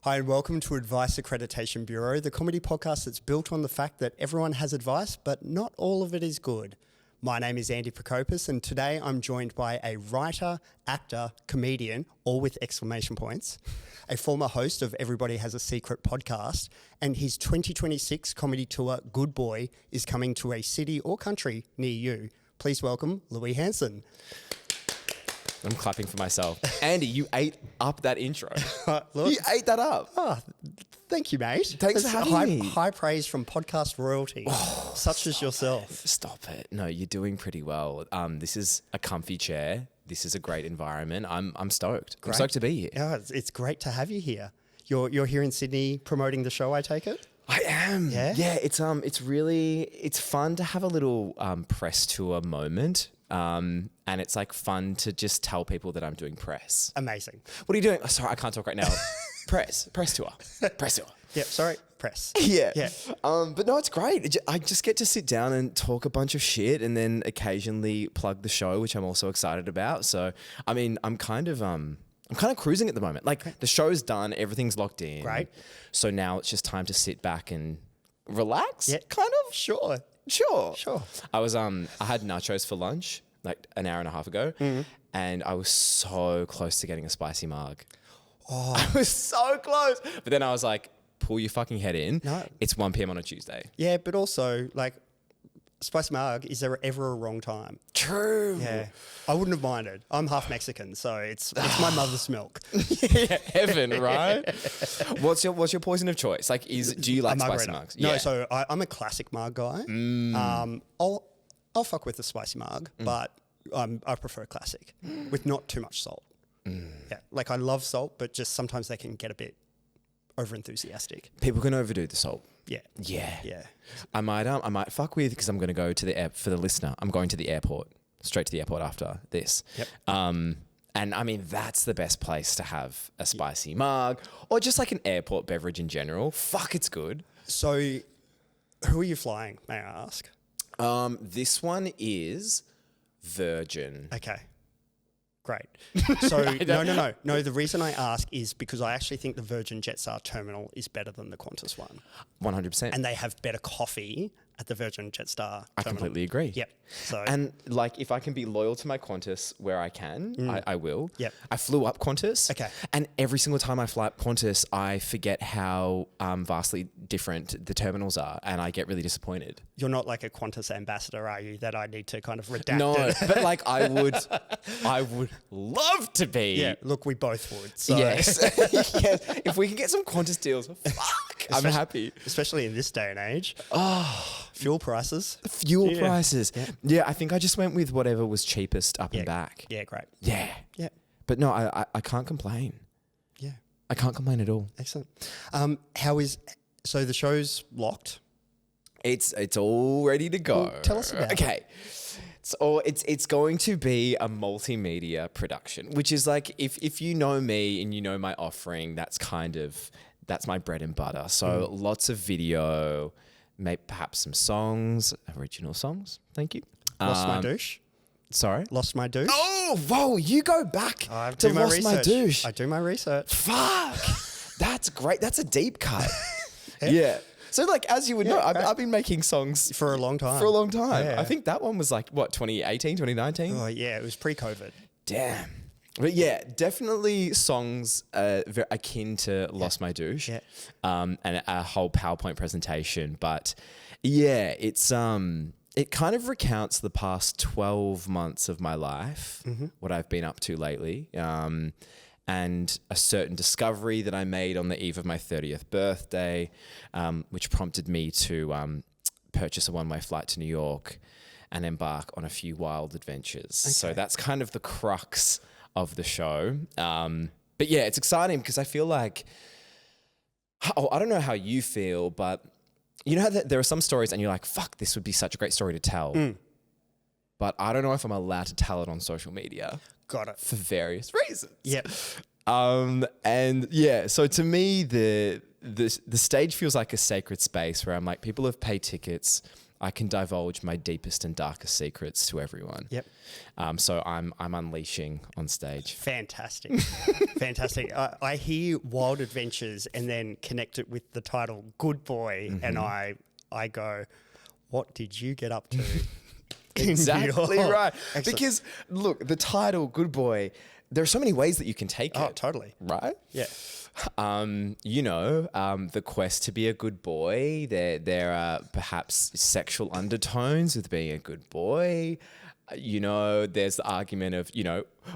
Hi and welcome to Advice Accreditation Bureau, the comedy podcast that's built on the fact that everyone has advice, but not all of it is good. My name is Andy Prokopis, and today I'm joined by a writer, actor, comedian, all with exclamation points, a former host of Everybody Has a Secret podcast, and his 2026 comedy tour, Good Boy, is coming to a city or country near you. Please welcome Louis Hanson. I'm clapping for myself. Andy, you ate up that intro. Look, You ate that up. oh, thank you, mate. Thanks That's for having me. High praise from podcast royalty, such as yourself. Stop it. No, you're doing pretty well. This is a comfy chair. This is a great environment. I'm stoked. I'm stoked to be here. Yeah, it's great to have you here. You're here in Sydney promoting the show, I take it? I am. Yeah? Yeah, it's fun to have a little press tour moment. And it's like fun to just tell people that I'm doing press. Amazing. What are you doing? Oh, sorry, I can't talk right now. Press tour. Yep, sorry, press. Yeah. Yeah. But no, it's great. I just get to sit down and talk a bunch of shit and then occasionally plug the show, which I'm also excited about. So, I mean, I'm kind of cruising at the moment. Like the show's done, everything's locked in. Great. So now it's just time to sit back and relax. Yeah. Kind of. Sure. Sure. I had nachos for lunch like an hour and a half ago, and I was so close to getting a spicy marg. Oh. I was so close. But then I was like, pull your fucking head in. No. It's 1 p.m. on a Tuesday. Yeah, but also, like, spicy marg, is there ever a wrong time? True. Yeah. I wouldn't have minded. I'm half Mexican, so it's my mother's milk. Yeah, heaven, right? What's your poison of choice? Like, do you like spicy margs? No, so I'm a classic marg guy. I'll fuck with the spicy marg, but I prefer classic with not too much salt. Yeah, like I love salt, but just sometimes they can get a bit over enthusiastic. People can overdo the salt. Yeah. I might fuck with because I'm going to go to the air for the listener. I'm going to the airport, straight to the airport after this. Yep. And I mean, that's the best place to have a spicy mug or just like an airport beverage in general. Fuck, it's good. So, who are you flying, may I ask? This one is Virgin. Okay. Great. So, no. The reason I ask is because I actually think the Virgin Jetstar terminal is better than the Qantas one. 100%. And they have better coffee at the Virgin Jetstar terminal. I completely agree. Yep. So, and like, if I can be loyal to my Qantas where I can, I will. Yep. I flew up Qantas. Okay. And every single time I fly up Qantas, I forget how vastly different the terminals are, and I get really disappointed. you're not like a Qantas ambassador, are you? That I need to kind of redact No, it. but like I would love to be. Yeah, look, we both would. So. Yes. Yes. If we can get some Qantas deals, fuck, I'm happy. Especially in this day and age. Fuel prices. Fuel prices. Yeah, I think I just went with whatever was cheapest up and back. Yeah, great. Yeah. Yeah. But no, I can't complain. Yeah. I can't complain at all. Excellent. So the show's locked? It's all ready to go. Well, tell us about it. Okay. So it's going to be a multimedia production, which is like if you know me and you know my offering, that's my bread and butter. So lots of video, maybe perhaps some songs, original songs. Thank you. Lost my douche. Sorry? Lost my douche. Oh, whoa, you go back I to do my Lost research. My Douche. I do my research. Fuck. That's great. That's a deep cut. Yeah. So like, as you would know, I've been making songs For a long time. Yeah. Yeah. I think that one was like, what, 2018, 2019? Oh, yeah, it was pre-COVID. Damn. But yeah, definitely songs very akin to Lost My Douche. Yeah. And a whole PowerPoint presentation. But yeah, it's it kind of recounts the past 12 months of my life, what I've been up to lately. And a certain discovery that I made on the eve of my 30th birthday, which prompted me to purchase a one-way flight to New York and embark on a few wild adventures. Okay. So that's kind of the crux of the show. But yeah, it's exciting because I feel like, I don't know how you feel, but you know how there are some stories and you're like, fuck, this would be such a great story to tell. But I don't know if I'm allowed to tell it on social media. Got it. For various reasons. Yep. And yeah, so to me, the stage feels like a sacred space where I'm like, people have paid tickets. I can divulge my deepest and darkest secrets to everyone. Yep. So I'm unleashing on stage. Fantastic. Fantastic. I hear Wild Adventures and then connect it with the title Good Boy, and I go, what did you get up to? Exactly right. Excellent. Because look, the title Good Boy, there are so many ways that you can take it. Oh, totally. Right? Yeah. The quest to be a good boy, there are perhaps sexual undertones with being a good boy. There's the argument of,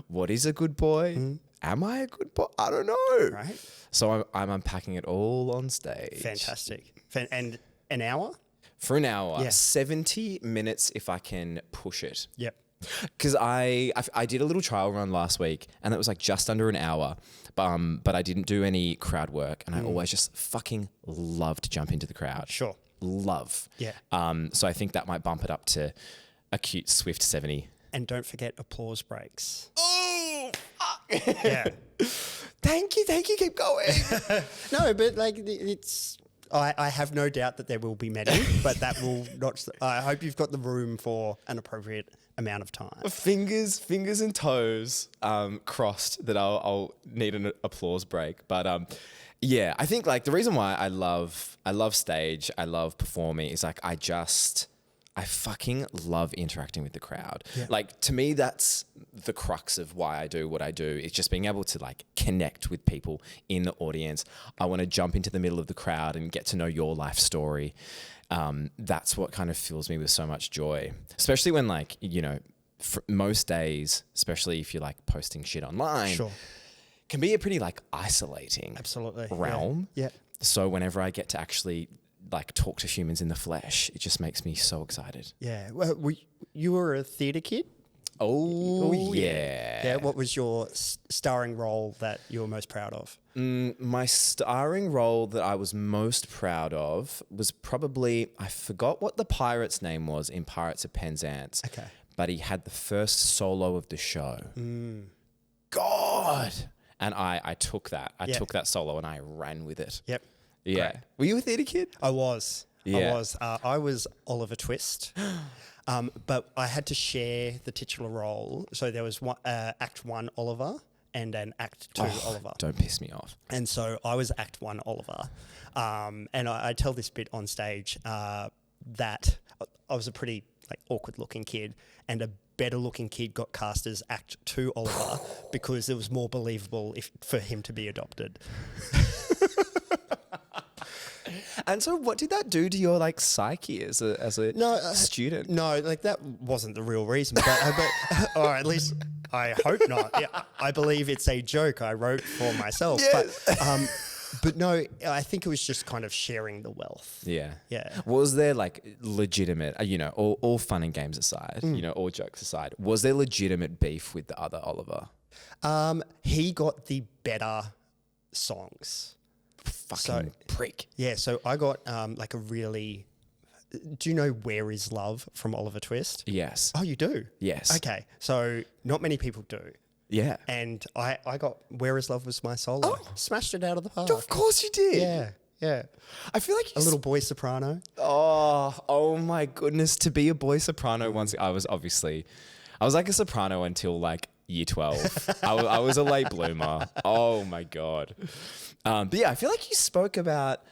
what is a good boy? Am I a good boy? I don't know. Right. So I'm unpacking it all on stage. Fantastic. And an hour? For an hour. Yeah. 70 minutes if I can push it. Yep. Because I did a little trial run last week and it was like just under an hour, but I didn't do any crowd work and I always just fucking love to jump into the crowd. Sure. Love. Yeah. So I think that might bump it up to a cute swift 70. And don't forget applause breaks. Oh, fuck. Yeah. Thank you. Keep going. No, but like it's... I have no doubt that there will be many, but that will not... I hope you've got the room for an appropriate amount of time. Fingers and toes crossed that I'll need an applause break. But yeah, I think like the reason why I love stage, I love performing is like I fucking love interacting with the crowd. Yeah. Like to me, that's the crux of why I do what I do. It's just being able to like connect with people in the audience. I want to jump into the middle of the crowd and get to know your life story. That's what kind of fills me with so much joy, especially when like, most days, especially if you're like posting shit online, Sure. can be a pretty like isolating Absolutely. realm. Yeah. So whenever I get to actually like talk to humans in the flesh, it just makes me so excited. Yeah. Well, you were a theatre kid? Oh yeah. Yeah. What was your starring role that you were most proud of? My starring role that I was most proud of was probably, I forgot what the pirate's name was in Pirates of Penzance. Okay. But he had the first solo of the show. God. And I took that. I took that solo and I ran with it. Yep. Yeah. Great. Were you a theatre kid? I was. Yeah. I was Oliver Twist. But I had to share the titular role. So there was one, Act 1 Oliver and an Act 2 Oliver. Don't piss me off. And so I was Act 1 Oliver. And I tell this bit on stage that I was a pretty like awkward looking kid, and a better looking kid got cast as Act 2 Oliver because it was more believable for him to be adopted. And so what did that do to your like psyche as a student? No, like that wasn't the real reason, but or at least I hope not. Yeah, I believe it's a joke I wrote for myself. Yes. But no, I think it was just kind of sharing the wealth. Yeah. Yeah. Was there like legitimate, all fun and games aside, all jokes aside, was there legitimate beef with the other Oliver? He got the better songs. Fucking prick. Yeah, so I got like a really... Do you know Where Is Love from Oliver Twist? Yes. Oh, you do? Yes. Okay, so not many people do. Yeah. And I got Where Is Love was my solo. Oh. Smashed it out of the park. Of course you did. Yeah, yeah. I feel like A little boy soprano. Oh my goodness. To be a boy soprano once, I was like a soprano until like year 12. I was a late bloomer. Oh my God. But yeah, I feel like you spoke about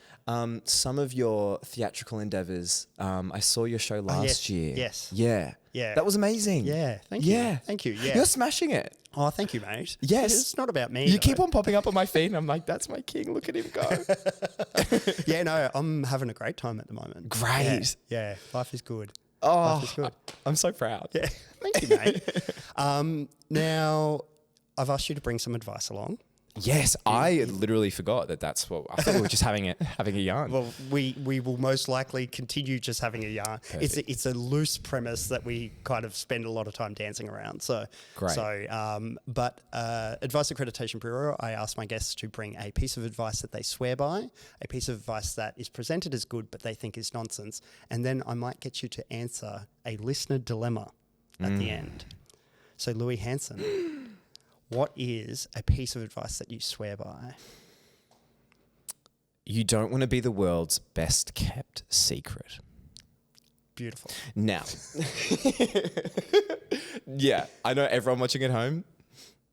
some of your theatrical endeavors. I saw your show last year. Yes. Yeah. Yeah. That was amazing. Yeah, thank you. Yeah. Thank you, yeah. You're smashing it. Oh, thank you, mate. Yes. It's not about me, You though. keep on popping up on my feed and I'm like, that's my king. Look at him go. Yeah, no, I'm having a great time at the moment. Great. Yeah, life is good. Oh, Life is good. I'm so proud. Yeah, thank you, mate. Now, I've asked you to bring some advice along. Yes, I literally forgot that's what I thought we were just having a yarn. Well, we will most likely continue just having a yarn. It's a loose premise that we kind of spend a lot of time dancing around. So Great. But Advice Accreditation Bureau, I ask my guests to bring a piece of advice that they swear by, a piece of advice that is presented as good but they think is nonsense, and then I might get you to answer a listener dilemma at the end. So Louis Hanson. What is a piece of advice that you swear by? You don't want to be the world's best kept secret. Beautiful. Now, yeah, I know everyone watching at home,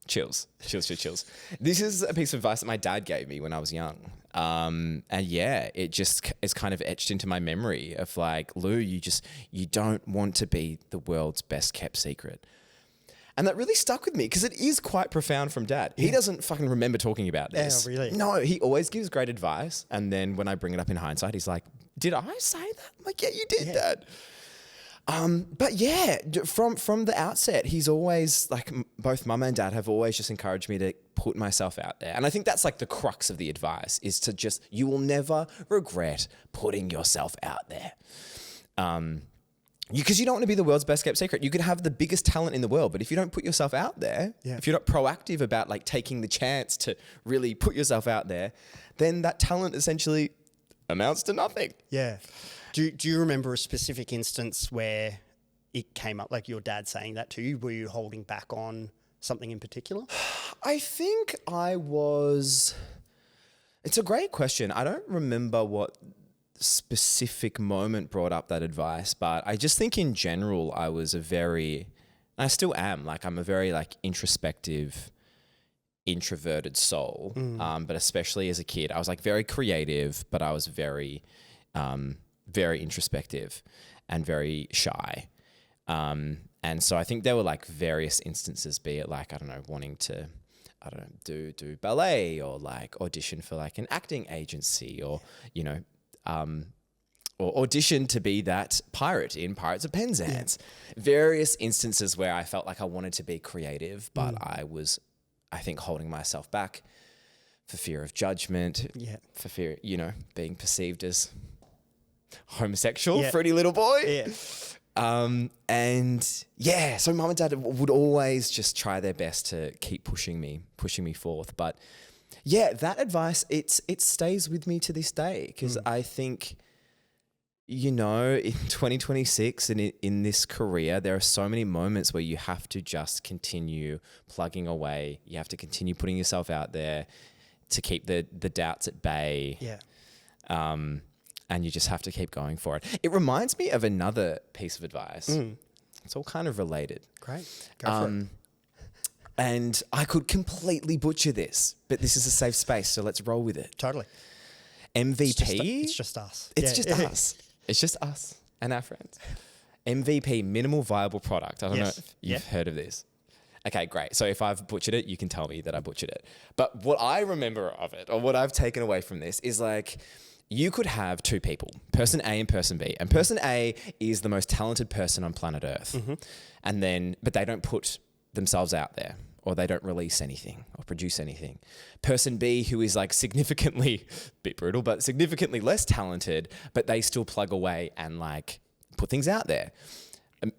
chills. This is a piece of advice that my dad gave me when I was young. And yeah, it just is kind of etched into my memory of like, Lou, you don't want to be the world's best kept secret. And that really stuck with me because it is quite profound from Dad. He doesn't fucking remember talking about this. Yeah, really? No, he always gives great advice. And then when I bring it up in hindsight, he's like, did I say that? I'm like, yeah, you did, Dad. But yeah, from the outset, he's always like, both Mum and Dad have always just encouraged me to put myself out there. And I think that's like the crux of the advice is to just, you will never regret putting yourself out there. Because you don't want to be the world's best kept secret. You could have the biggest talent in the world, but if you don't put yourself out there, if you're not proactive about like taking the chance to really put yourself out there, then that talent essentially amounts to nothing. Yeah. Do you remember a specific instance where it came up, like your dad saying that to you? Were you holding back on something in particular? I think I was... It's a great question. I don't remember what specific moment brought up that advice, but I just think in general I was I still am, like I'm a very like introspective, introverted soul. But especially as a kid, I was like very creative, but I was very introspective and very shy. And so I think there were like various instances, be it like, I don't know, wanting to, I don't know, do ballet or like audition for like an acting agency or, you know, or audition to be that pirate in Pirates of Penzance. Various instances where I felt like I wanted to be creative, but I was, I think, holding myself back for fear of judgment, for fear, you know, being perceived as homosexual, fruity little boy. And yeah, so Mum and Dad would always just try their best to keep pushing me forth. But yeah, that advice, it stays with me to this day because I think, you know, in 2026 and in this career, there are so many moments where you have to just continue plugging away. You have to continue putting yourself out there to keep the doubts at bay. And you just have to keep going for it. It reminds me of another piece of advice. It's all kind of related. Great. Go for it. And I could completely butcher this, but this is a safe space, so let's roll with it. Totally. MVP. It's just us. It's just us. It's just us and our friends. MVP, minimal viable product. I don't know if you've heard of this. Okay, great. So if I've butchered it, you can tell me that I butchered it. But what I remember of it, or what I've taken away from this, is like, you could have two people, person A and person B. And person A is the most talented person on planet Earth. But they don't put themselves out there, or they don't release anything or produce anything. Person B, who is like significantly, bit brutal, but significantly less talented, but they still plug away and like put things out there.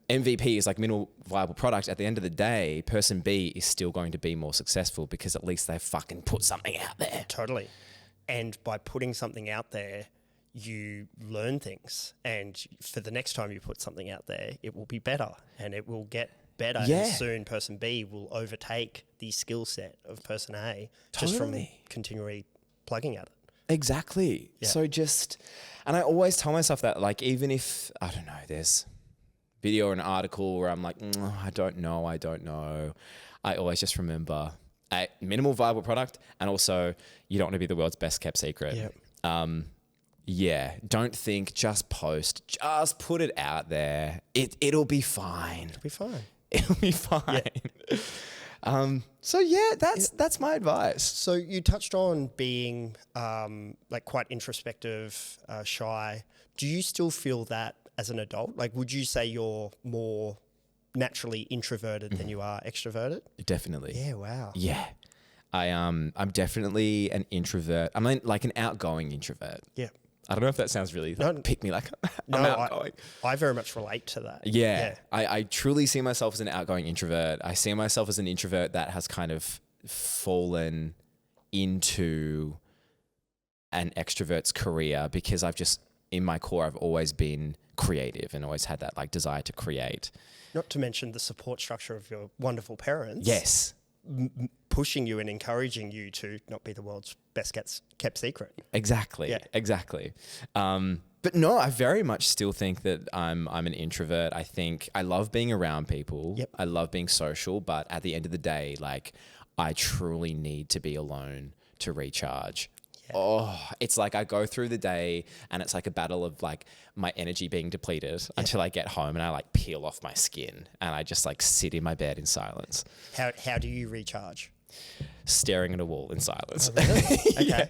MVP is like minimal viable product. At the end of the day, person B is still going to be more successful because at least they fucking put something out there. Totally. And by putting something out there, you learn things. And for the next time you put something out there, it will be better and it will get better. And soon person B will overtake the skill set of person A just from continually plugging at it. Exactly. So and I always tell myself that, like, even if, I don't know, there's video or an article where I'm like, I don't know. I always just remember a minimal viable product, and also you don't want to be the world's best kept secret. Don't think, just post, just put it out there. It'll be fine. It'll be fine. So yeah, that's my advice. So you touched on being like quite introspective, shy. Do you still feel that as an adult? Like, would you say you're more naturally introverted than you are extroverted? Definitely. Yeah. Wow. Yeah. I'm definitely an introvert. I'm like an outgoing introvert. Yeah. I don't know if that sounds really pick me like I'm outgoing. I very much relate to that. Yeah. I truly see myself as an outgoing introvert. I see myself as an introvert that has kind of fallen into an extrovert's career because in my core, I've always been creative and always had that like desire to create. Not to mention the support structure of your wonderful parents. Yes. pushing you and encouraging you to not be the world's best kept secret. Exactly. Yeah. Exactly. But no, I very much still think that I'm an introvert. I think I love being around people. Yep. I love being social, but at the end of the day, like I truly need to be alone to recharge. Yeah. Oh, it's like I go through the day and it's like a battle of like my energy being depleted until I get home and I like peel off my skin and I just like sit in my bed in silence. How do you recharge? Staring at a wall in silence. Oh, really? Okay. Yeah.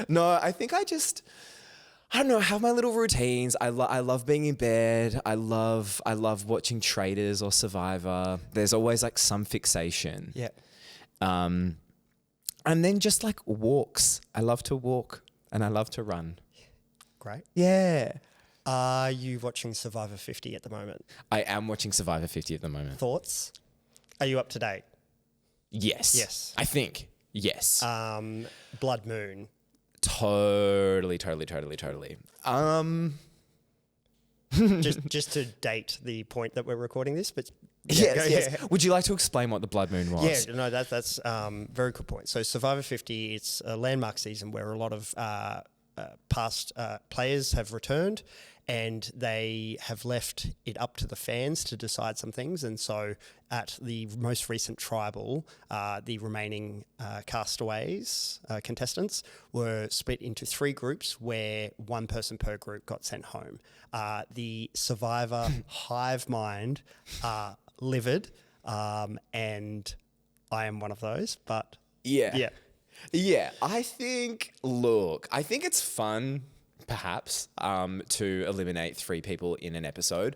No, I think I don't know, have my little routines. I love being in bed. I love watching Traitors or Survivor. There's always like some fixation. Yeah. And then just like walks. I love to walk and I love to run. Great. Yeah. Are you watching Survivor 50 at the moment? I am watching Survivor 50 at the moment. Thoughts? Are you up to date? Yes. Yes. I think. Yes. Blood Moon. Totally. just to date the point that we're recording this, but Yes. Would you like to explain what the Blood Moon was? Yeah, no, that's very good point. So Survivor 50, it's a landmark season where a lot of past players have returned and they have left it up to the fans to decide some things. And so at the most recent tribal, the remaining castaways, contestants, were split into 3 groups where one person per group got sent home. The Survivor hive mind are livid, and I am one of those, but Yeah. I think it's fun, perhaps, to eliminate 3 people in an episode.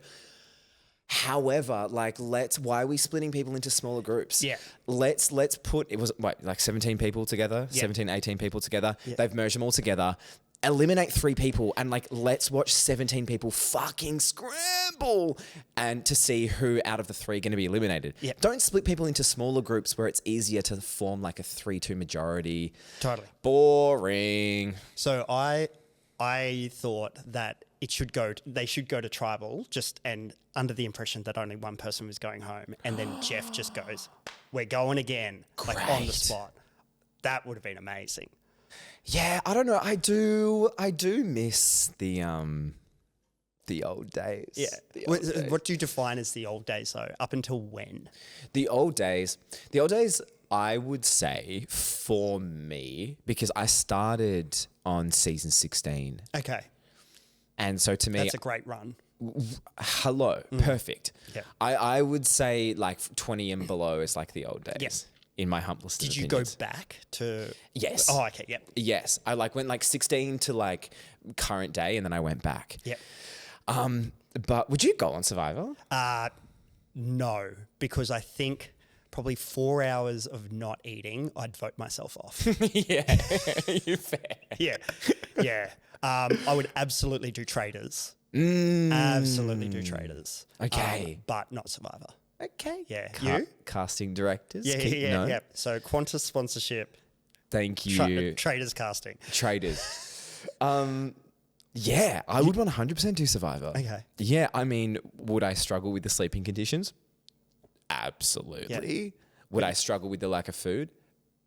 However, like, why are we splitting people into smaller groups? Yeah. Let's put, it was like 17 people together, 17, 18 people together. Yeah. They've merged them all together. Eliminate 3 people and like, let's watch 17 people fucking scramble and to see who out of the 3 are going to be eliminated. Yeah. Don't split people into smaller groups where it's easier to form like a 3-2 majority. Totally. Boring. So I thought that they should go to tribal and under the impression that only one person was going home, and then Jeff just goes, "We're going again," like on the Great. spot. That would have been amazing. Yeah, I don't know. I do miss the old days. Yeah. The old days. What do you define as the old days though? Up until when? The old days, I would say for me, because I started on season 16. Okay. And so to me, That's a great run. perfect. Yeah. I would say like 20 and below is like the old days. Yes. In my humblest Did opinions. you go back to? Yes. Oh, okay. Yep. Yes. I like went like 16 to like current day and then I went back. Yep. But would you go on Survivor? No, because I think probably 4 hours of not eating, I'd vote myself off. Yeah. You're fair. Yeah. Yeah. I would absolutely do Traitors. Absolutely do Traitors. Okay. But not Survivor. Okay. Yeah. You? Casting directors. Yeah. So Qantas sponsorship, Thank you. Traitors casting. Traders. Yeah, I would 100% do Survivor. Okay. Yeah, I mean, would I struggle with the sleeping conditions? Absolutely. Would I struggle with the lack of food?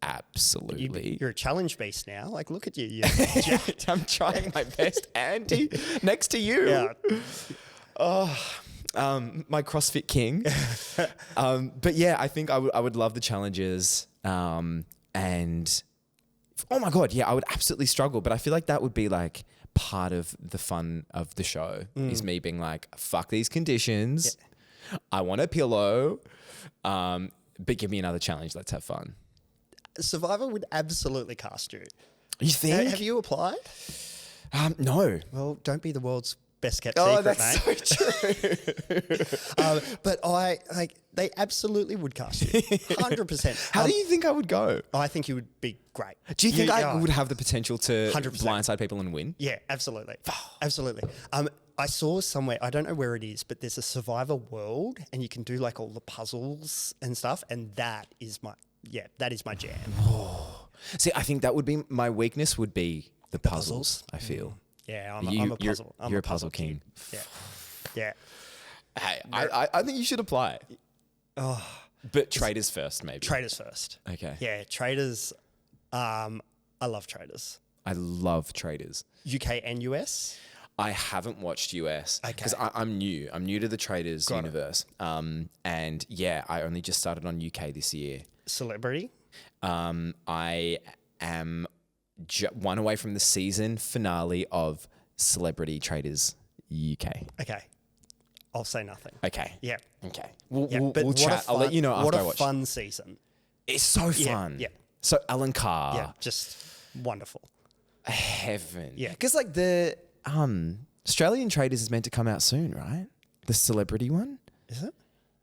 Absolutely. You're a challenge beast now. Like, look at you. You're jacked. I'm trying my best, Andy, next to you. Yeah. My CrossFit king. But yeah, I think I would love the challenges. And oh my God, yeah, I would absolutely struggle. But I feel like that would be like part of the fun of the show is me being like, fuck these conditions. Yeah. I want a pillow. But give me another challenge. Let's have fun. Survivor would absolutely cast you. You think? Have you applied? No. Well, don't be the world's best kept secret, that's mate. so true. But they absolutely would cast you, 100%. How do you think I would go? I think you would be great. Do you think I would have the potential to 100%. blindside people and win? Yeah, absolutely, absolutely. I saw somewhere, I don't know where it is, but there's a Survivor world, and you can do like all the puzzles and stuff, and that is my jam. See, I think that would be my weakness. Would be the puzzles. I feel. Yeah, I'm a puzzle. You're a puzzle king. Yeah, yeah. Hey, I think you should apply. Oh, But Traitors first, maybe. Traitors first. Okay. Yeah, Traitors. I love Traitors. I love Traitors. UK and US. I haven't watched US because Okay. I'm new. I'm new to the Traitors Got it. universe. And yeah, I only just started on UK this year. Celebrity. I am one away from the season finale of Celebrity Traitors UK. Okay. I'll say nothing. Okay. Yeah. Okay. Yeah, We'll but what a chat. I'll let you know What after I a watch. fun season. It's so fun. Yeah. So Alan Carr. Yeah, just wonderful. Heaven. Yeah. Because like the Australian Traitors is meant to come out soon, right? The celebrity one? Is it?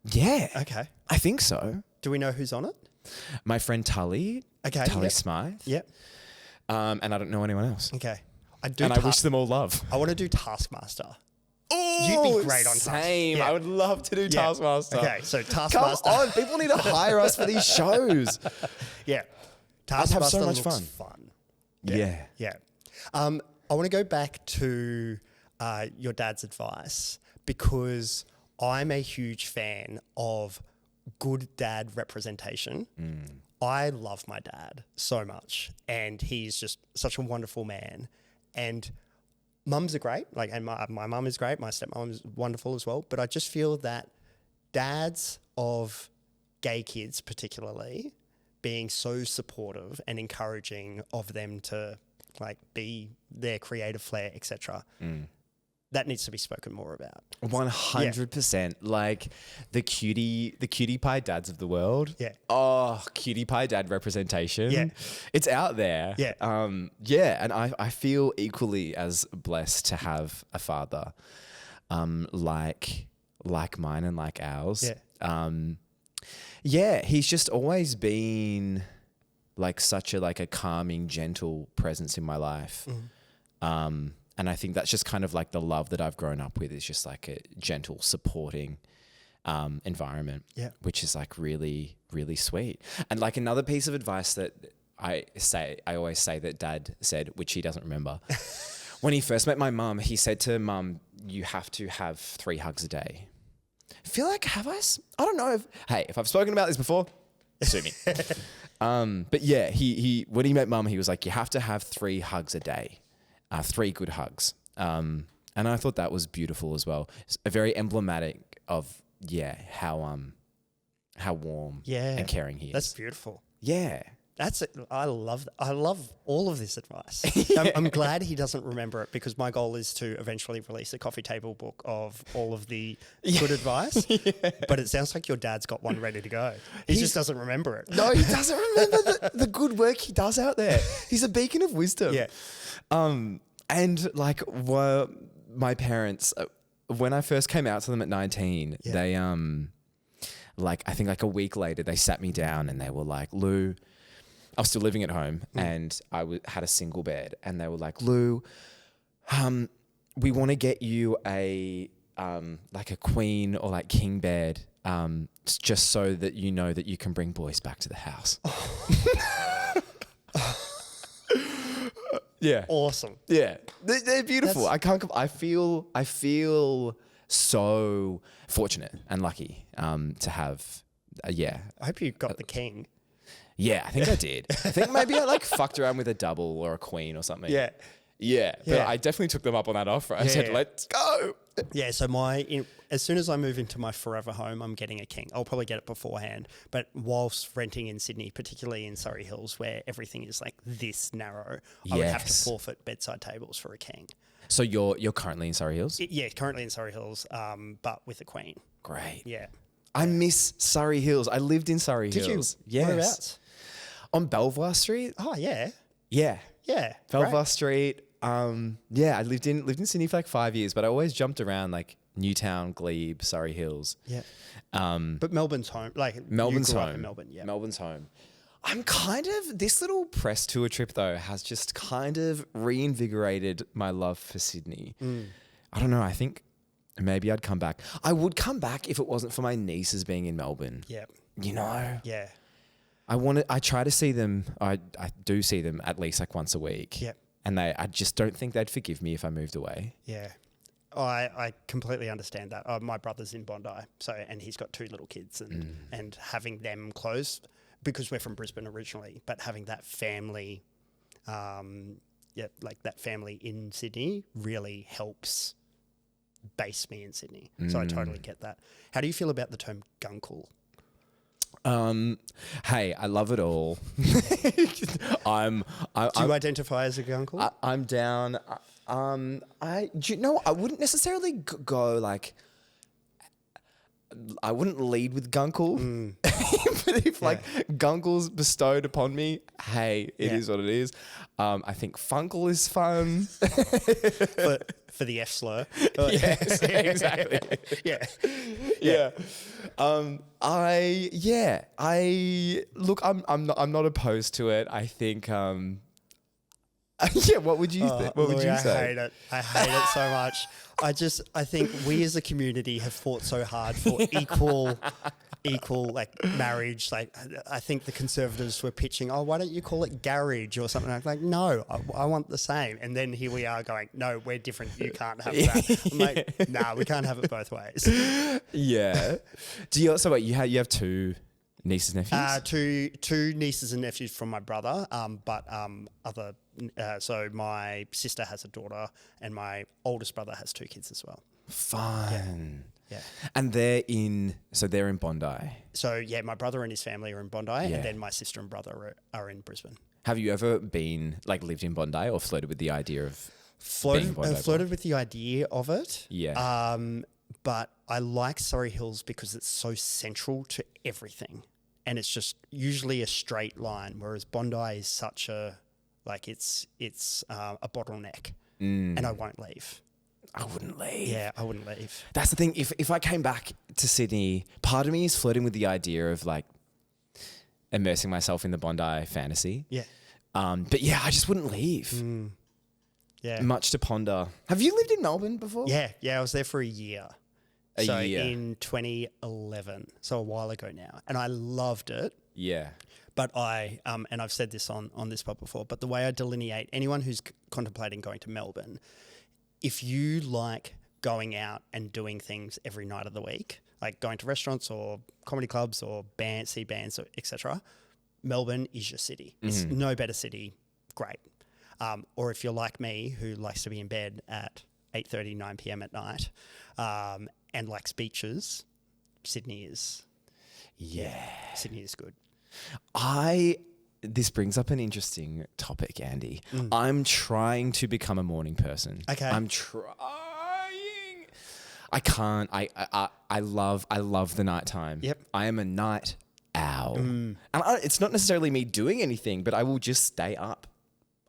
Yeah. Okay. I think so. Do we know who's on it? My friend Tully. Okay. Tully Yep. Smythe. Yep. And I don't know anyone else. Okay. I wish them all love. I want to do Taskmaster. Oh, You'd be great on Taskmaster. Same. Yeah. I would love to do Yeah. Taskmaster. Okay, so Come Taskmaster. on, people need to hire us for these shows. Yeah. I'd have so much looks fun. Yeah. Yeah. I want to go back to your dad's advice because I'm a huge fan of good dad representation. I love my dad so much, and he's just such a wonderful man. And mums are great, and my mum is great. My stepmom is wonderful as well. But I just feel that dads of gay kids, particularly, being so supportive and encouraging of them to be their creative flair, etc. That needs to be spoken more about. 100%. Like the cutie pie dads of the world. Yeah. Oh, cutie pie dad representation. Yeah. It's out there. Yeah. Yeah. And I feel equally as blessed to have a father like mine and like ours. Yeah. Yeah, he's just always been like such a calming, gentle presence in my life. And I think that's just kind of like the love that I've grown up with is just like a gentle, supporting environment, which is like really, really sweet. And like another piece of advice that I always say that Dad said, which he doesn't remember. When he first met my mum, he said to Mum, you have to have 3 hugs a day. I feel like, I don't know if I've spoken about this before, sue me. But yeah, he when he met Mum, he was like, you have to have 3 hugs a day. 3 good hugs. And I thought that was beautiful as well. It's very emblematic of, how warm and caring he is. That's beautiful. Yeah. That's it. I love all of this advice. I'm glad he doesn't remember it because my goal is to eventually release a coffee table book of all of the good advice. But it sounds like your dad's got one ready to go. He just doesn't remember it. No, he doesn't remember the good work he does out there. He's a beacon of wisdom. Yeah. And like my parents, when I first came out to them at 19, they I think like a week later, they sat me down and they were like, Lou, I was still living at home and I had a single bed, and they were like, Lou, we want to get you a like a queen or like king bed, just so that you know that you can bring boys back to the house. Yeah. Awesome. Yeah. They're beautiful. I feel so fortunate and lucky to have I hope you got the king. Yeah, I think I did. I think maybe I like fucked around with a double or a queen or something. Yeah. Yeah. But Yeah. I definitely took them up on that offer. I said, let's go. Yeah, so as soon as I move into my forever home, I'm getting a king. I'll probably get it beforehand. But whilst renting in Sydney, particularly in Surrey Hills, where everything is like this narrow, I would have to forfeit bedside tables for a king. So you're currently in Surrey Hills? Yeah, currently in Surrey Hills, but with a queen. Great. Yeah. I miss Surrey Hills. I lived in Surrey Hills. Did you? Yes. Whereabouts? On Belvoir Street? Oh, yeah. Yeah. Yeah. Belvoir great. Street. I lived in Sydney for like 5 years, but I always jumped around like Newtown, Glebe, Surrey Hills. Yeah. But Melbourne's home. Melbourne's you grew home. up in Melbourne, yeah. Melbourne's home. I'm this little press tour trip though has just kind of reinvigorated my love for Sydney. I don't know. I think maybe I'd come back. I would come back if it wasn't for my nieces being in Melbourne. Yeah. You know? Yeah. I try to see them. I do see them at least like once a week. Yeah. And I just don't think they'd forgive me if I moved away. Yeah. I completely understand that. My brother's in Bondi, and he's got 2 little kids, and having them close, because we're from Brisbane originally, but having that family, like that family in Sydney really helps base me in Sydney. So I totally get that. How do you feel about the term Guncle? Hey, I love it all. Do you identify as a Guncle? I'm down. I wouldn't necessarily go like. I wouldn't lead with Guncle, but if like Guncle's bestowed upon me, hey, it is what it is. I think Funkle is fun. For the F slur. Yes, exactly. Yeah. I'm not opposed to it. I think. What would you think? What would you say? I hate it so much. I think we as a community have fought so hard for equal like marriage. Like I think the Conservatives were pitching, why don't you call it garage or something? I'm like, no, I want the same. And then here we are going, no, we're different. You can't have that. I'm like, nah, we can't have it both ways. Yeah. Do you also you have 2 nieces and nephews? Two nieces and nephews from my brother, so my sister has a daughter and my oldest brother has 2 kids as well. Fun. Yeah. And they're in Bondi. So yeah, my brother and his family are in Bondi, and then my sister and brother are in Brisbane. Have you ever lived in Bondi or flirted with the idea of being in Bondi? Flirted with the idea of it. Yeah. But I like Surrey Hills because it's so central to everything. And it's just usually a straight line, whereas Bondi is such a a bottleneck, and I won't leave. I wouldn't leave. Yeah, I wouldn't leave. That's the thing. If I came back to Sydney, part of me is flirting with the idea of like immersing myself in the Bondi fantasy. Yeah. But yeah, I just wouldn't leave. Yeah. Much to ponder. Have you lived in Melbourne before? Yeah. I was there for a year. In 2011, so a while ago now, and I loved it. Yeah. But and I've said this on this pod before, but the way I delineate anyone who's contemplating going to Melbourne, if you like going out and doing things every night of the week, like going to restaurants or comedy clubs or see bands, etc., Melbourne is your city. It's no better city. Great. Or if you're like me, who likes to be in bed at 8:30, 9 p.m. at night, and likes beaches, Sydney is. Yeah, Sydney is good. This brings up an interesting topic, Andy. I'm trying to become a morning person. Okay. I'm trying. I can't. I love the nighttime. Yep. I am a night owl. And it's not necessarily me doing anything, but I will just stay up.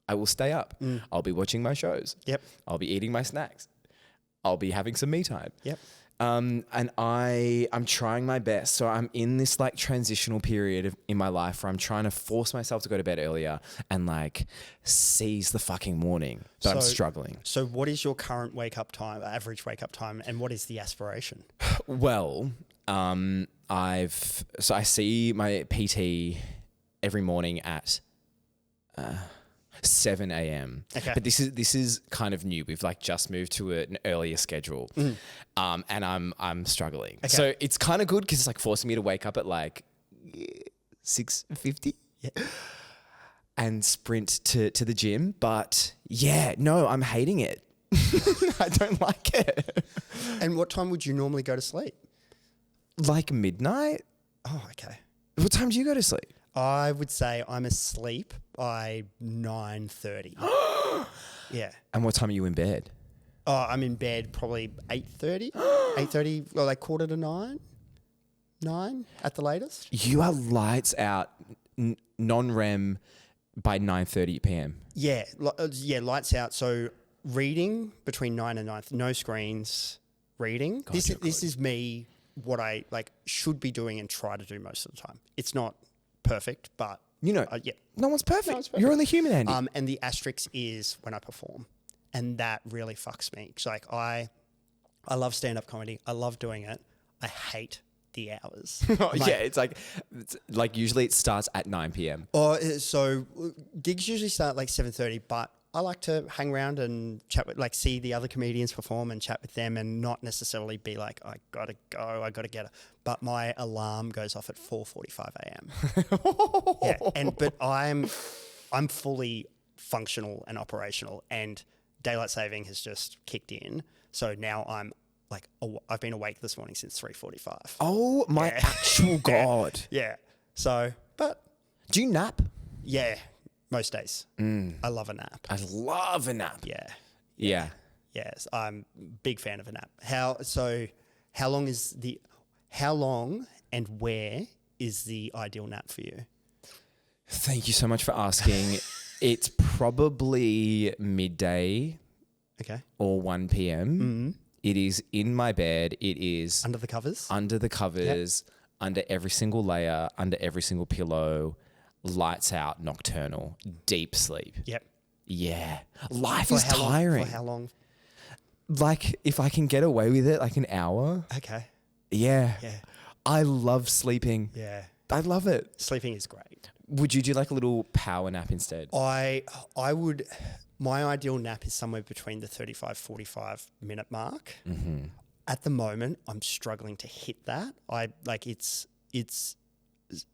I will stay up. I'll be watching my shows. Yep. I'll be eating my snacks. I'll be having some me time. Yep. And I'm trying my best. So I'm in this like transitional period in my life where I'm trying to force myself to go to bed earlier and like seize the fucking morning. But I'm struggling. So what is your current average wake up time, and what is the aspiration? Well, I see my PT every morning at 7 a.m. Okay. But this is kind of new. We've like just moved to an earlier schedule, and I'm struggling. Okay. So it's kind of good because it's like forcing me to wake up at like 6:50 and sprint to the gym. But yeah, no, I'm hating it. I don't like it. And what time would you normally go to sleep? Like midnight. Oh, okay. What time do you go to sleep? I would say I'm asleep by 9:30. Yeah. And what time are you in bed? Oh, I'm in bed probably 8:30. 8:30, or like 8:45, 9 at the latest. You are lights out, non-REM by 9:30 p.m. Yeah, lights out. So reading between 9 and 9, no screens, reading. God, this is me, what I like should be doing and try to do most of the time. It's not perfect, but no one's perfect. No, it's perfect. You're only human, Andy. And the asterisk is when I perform, and that really fucks me. Because like I love stand-up comedy. I love doing it. I hate the hours. It's like usually it starts at 9 p.m. So gigs usually start like 7:30, but I like to hang around and chat with, like, see the other comedians perform and chat with them, and not necessarily be like, I gotta go, I gotta get it. But my alarm goes off at 4:45 a.m. But I'm fully functional and operational, and daylight saving has just kicked in. So now I'm like, I've been awake this morning since 3:45. Oh my actual God. Yeah. So, but Do you nap? yeah, most days. I love a nap. I love a nap. Yeah. Yeah. Yes, I'm a big fan of a nap. How long and where is the ideal nap for you? Thank you so much for asking. It's probably midday Okay. or 1 p.m. It is in my bed. It is Under the covers? under the covers, under every single layer, under every single pillow, lights out, nocturnal, deep sleep. Yep. Yeah. Life For is how long? tiring. For how long? Like, if I can get away with it, like an hour. Okay. Yeah. Yeah. I love sleeping. Yeah. I love it. Sleeping is great. Would you do like a little power nap instead? I would, my ideal nap is somewhere between the 35-45 minute mark. At the moment, I'm struggling to hit that. It's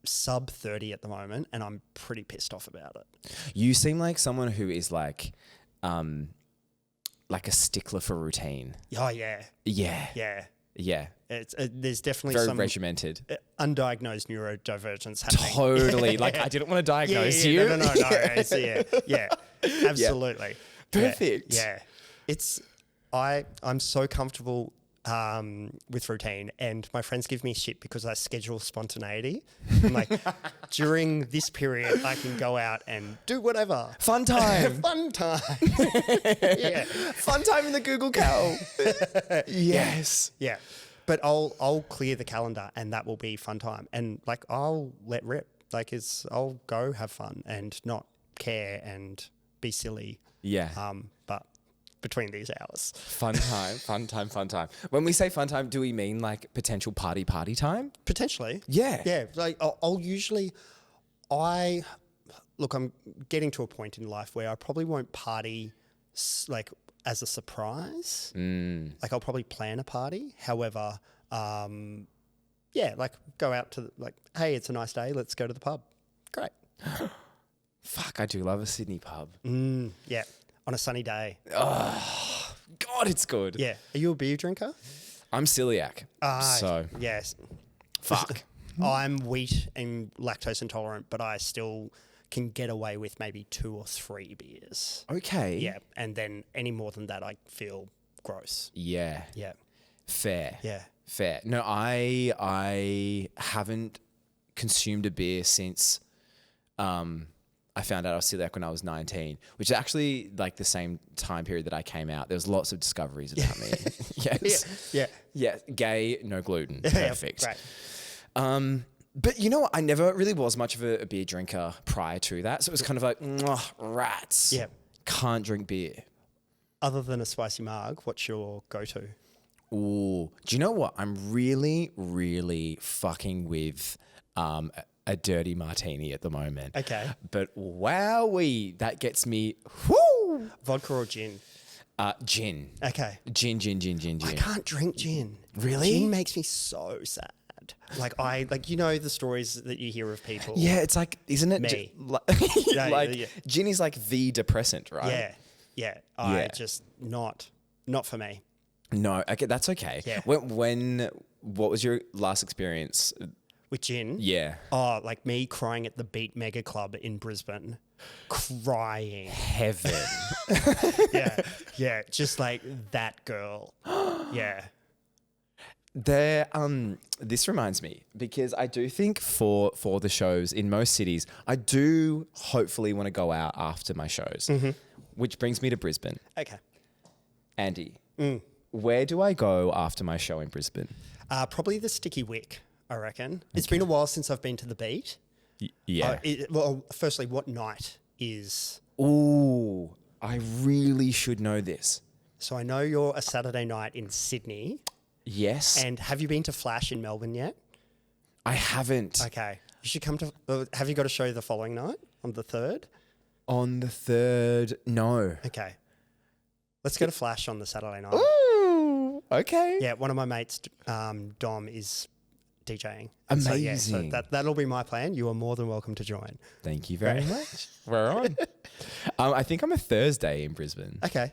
sub 30 at the moment, and I'm pretty pissed off about it. You seem like someone who is like a stickler for routine. Oh yeah. Yeah. Yeah. Yeah. It's there's definitely Very some regimented. Undiagnosed neurodivergence happening. Totally. Like, I didn't want to diagnose you. No. Yeah. Absolutely. Perfect. Yeah. I'm so comfortable with routine, and my friends give me shit because I schedule spontaneity. I'm like, during this period, I can go out and do whatever. Fun time. Fun time. Yeah. Fun time in the Google Cal. Yes. Yeah. But I'll clear the calendar, and that will be fun time. And like, I'll let rip. Like, I'll go have fun and not care and be silly. Yeah. But between these hours. Fun time. When we say fun time, do we mean like potential party time? Potentially. Yeah. Yeah. Like, I'll usually, look, I'm getting to a point in life where I probably won't party like as a surprise. Like, I'll probably plan a party. However, like, go out to, like, hey, it's a nice day, let's go to the pub. Great. Fuck, I do love a Sydney pub. Yeah. On a sunny day. Oh, God, it's good. Yeah. Are you a beer drinker? I'm celiac. So, Yes. fuck. I'm wheat and lactose intolerant, but I still can get away with maybe 2 or 3 beers. Okay. Yeah. And then any more than that, I feel gross. Yeah. Yeah. Fair. Yeah. Fair. No, I haven't consumed a beer since I found out I was celiac when I was 19, which is actually like the same time period that I came out. There was lots of discoveries about me. Yes. Yeah. Yeah. Gay, no gluten. Perfect. Great. But you know what? I never really was much of a beer drinker prior to that. So it was kind of like, rats. Yeah. Can't drink beer. Other than a spicy marg, what's your go-to? Ooh. Do you know what? I'm really, really fucking with a dirty martini at the moment. Okay. But wowee, that gets me, whoo! Vodka or gin? Gin. Okay. Gin. I can't drink gin. Really? Gin makes me so sad. Like, you know the stories that you hear of people. Yeah, it's like, isn't it? Me. Like, gin is like the depressant, right? Yeah. Yeah. Just not for me. No, okay, that's okay. Yeah. What was your last experience? With gin? Yeah. Oh, like me crying at the Beat Mega Club in Brisbane. Crying. Heaven. Yeah. Just like that girl. Yeah. This reminds me, because I do think for the shows in most cities, I do hopefully want to go out after my shows, which brings me to Brisbane. Okay. Andy, where do I go after my show in Brisbane? Probably the Sticky Wick, I reckon. It's been a while since I've been to the Beat. Yeah. Well, firstly, what night is... Ooh, I really should know this. So I know you're a Saturday night in Sydney. Yes. And have you been to Flash in Melbourne yet? I haven't. Okay. You should come to... have you got a show the following night on the 3rd? On the 3rd, no. Okay. Let's go to Flash on the Saturday night. Ooh, okay. Yeah, one of my mates, Dom, is DJing. Amazing. So that'll be my plan. You are more than welcome to join. Thank you very much. We're on. I think I'm a Thursday in Brisbane. Okay.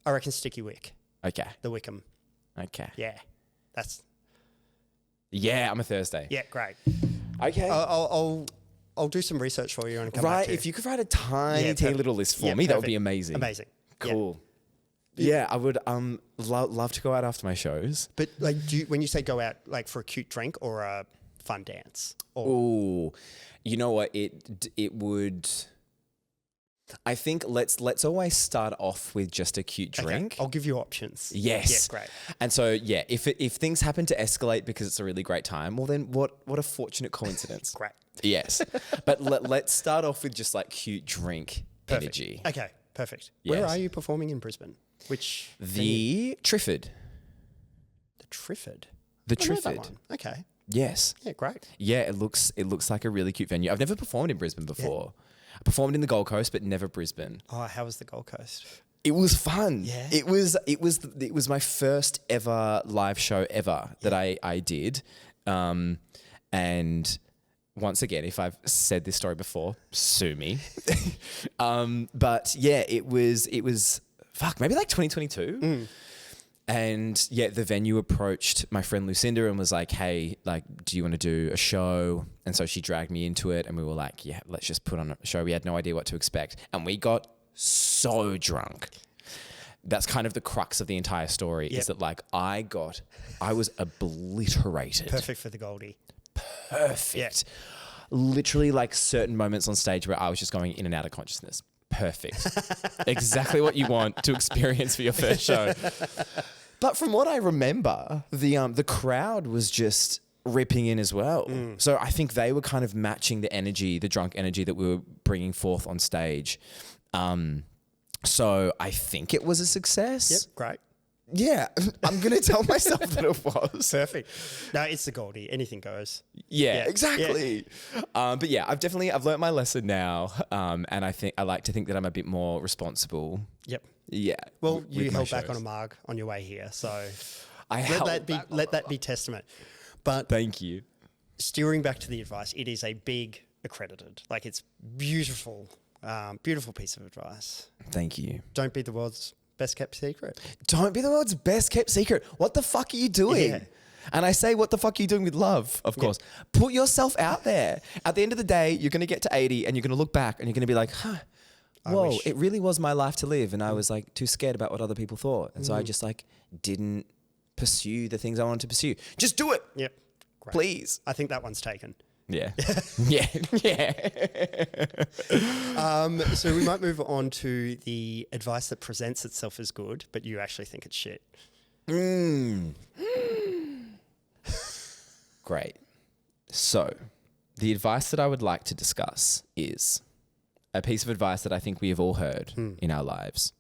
I reckon Sticky Wick, Okay. the Wickham. Okay. Yeah. Yeah, I'm a Thursday. Yeah, great. Okay. I'll do some research for you and come back Right. to you. If you could write a tiny little list for me, that would be amazing. Amazing. Cool. Yeah, I would love to go out after my shows. But like, when you say go out, like for a cute drink or a fun dance? Oh, you know what? It would. I think let's always start off with just a cute drink. Okay, I'll give you options. Yes. Yeah, great. And so yeah, if things happen to escalate because it's a really great time, well then what a fortunate coincidence. Great. Yes. But let's start off with just like cute drink Perfect. energy. Okay, perfect. Yes. Where are you performing in Brisbane? Which venue? The Triffid. The Triffid. The I know that Triffid. one. Okay. Yes. Yeah, great. Yeah, it looks like a really cute venue. I've never performed in Brisbane before. I performed in the Gold Coast, but never Brisbane. Oh, how was the Gold Coast? It was fun. Yeah. It was my first ever live show ever that I did. And once again, if I've said this story before, sue me. But yeah, it was maybe like 2022. And yeah, the venue approached my friend Lucinda and was like, hey, like, do you want to do a show? And so she dragged me into it and we were like, yeah, let's just put on a show. We had no idea what to expect. And we got so drunk. That's kind of the crux of the entire story is that like I was obliterated. Perfect for the Goldie. Perfect. Literally like certain moments on stage where I was just going in and out of consciousness. Perfect. Exactly what you want to experience for your first show. But from what I remember, the crowd was just ripping in as well. So I think they were kind of matching the energy, the drunk energy that we were bringing forth on stage. So I think it was a success. Yep, great. Yeah, I'm going to tell myself that it was. Perfect. No, it's the Goldie. Anything goes. Yeah, exactly. Yeah. But yeah, I've learnt my lesson now. And I like to think that I'm a bit more responsible. Yep. Yeah. Well, you held back on a mug on your way here, so let that be testament. But thank you. Steering back to the advice, it is a big accredited, like it's beautiful, beautiful piece of advice. Thank you. Don't be the world's best kept secret. Don't be the world's best kept secret. What the fuck are you doing? Yeah. And I say, what the fuck are you doing with love? Of course. Put yourself out there. At the end of the day, you're going to get to 80 and you're going to look back and you're going to be like, whoa, it really was my life to live. And I was like too scared about what other people thought. And so I just like didn't pursue the things I wanted to pursue. Just do it. Yep. Great. Please. I think that one's taken. Yeah. Yeah. So we might move on to the advice that presents itself as good, but you actually think it's shit. Great. So the advice that I would like to discuss is a piece of advice that I think we have all heard in our lives.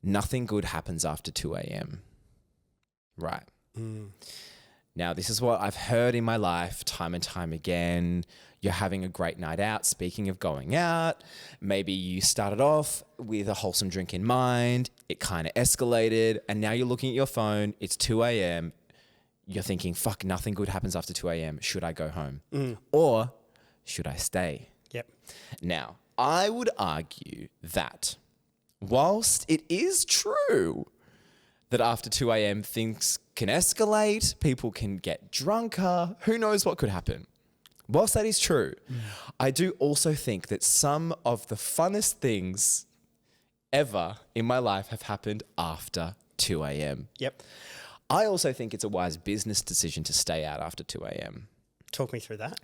Nothing good happens after 2 a.m. Right. Now, this is what I've heard in my life time and time again. You're having a great night out. Speaking of going out, maybe you started off with a wholesome drink in mind. It kind of escalated. And now you're looking at your phone. It's 2 a.m. You're thinking, fuck, nothing good happens after 2 a.m. Should I go home? Or should I stay? Yep. Now, I would argue that whilst it is true that after 2 a.m. things can escalate, people can get drunker, who knows what could happen. Whilst that is true, I do also think that some of the funnest things ever in my life have happened after 2 a.m. Yep. I also think it's a wise business decision to stay out after 2 a.m. Talk me through that.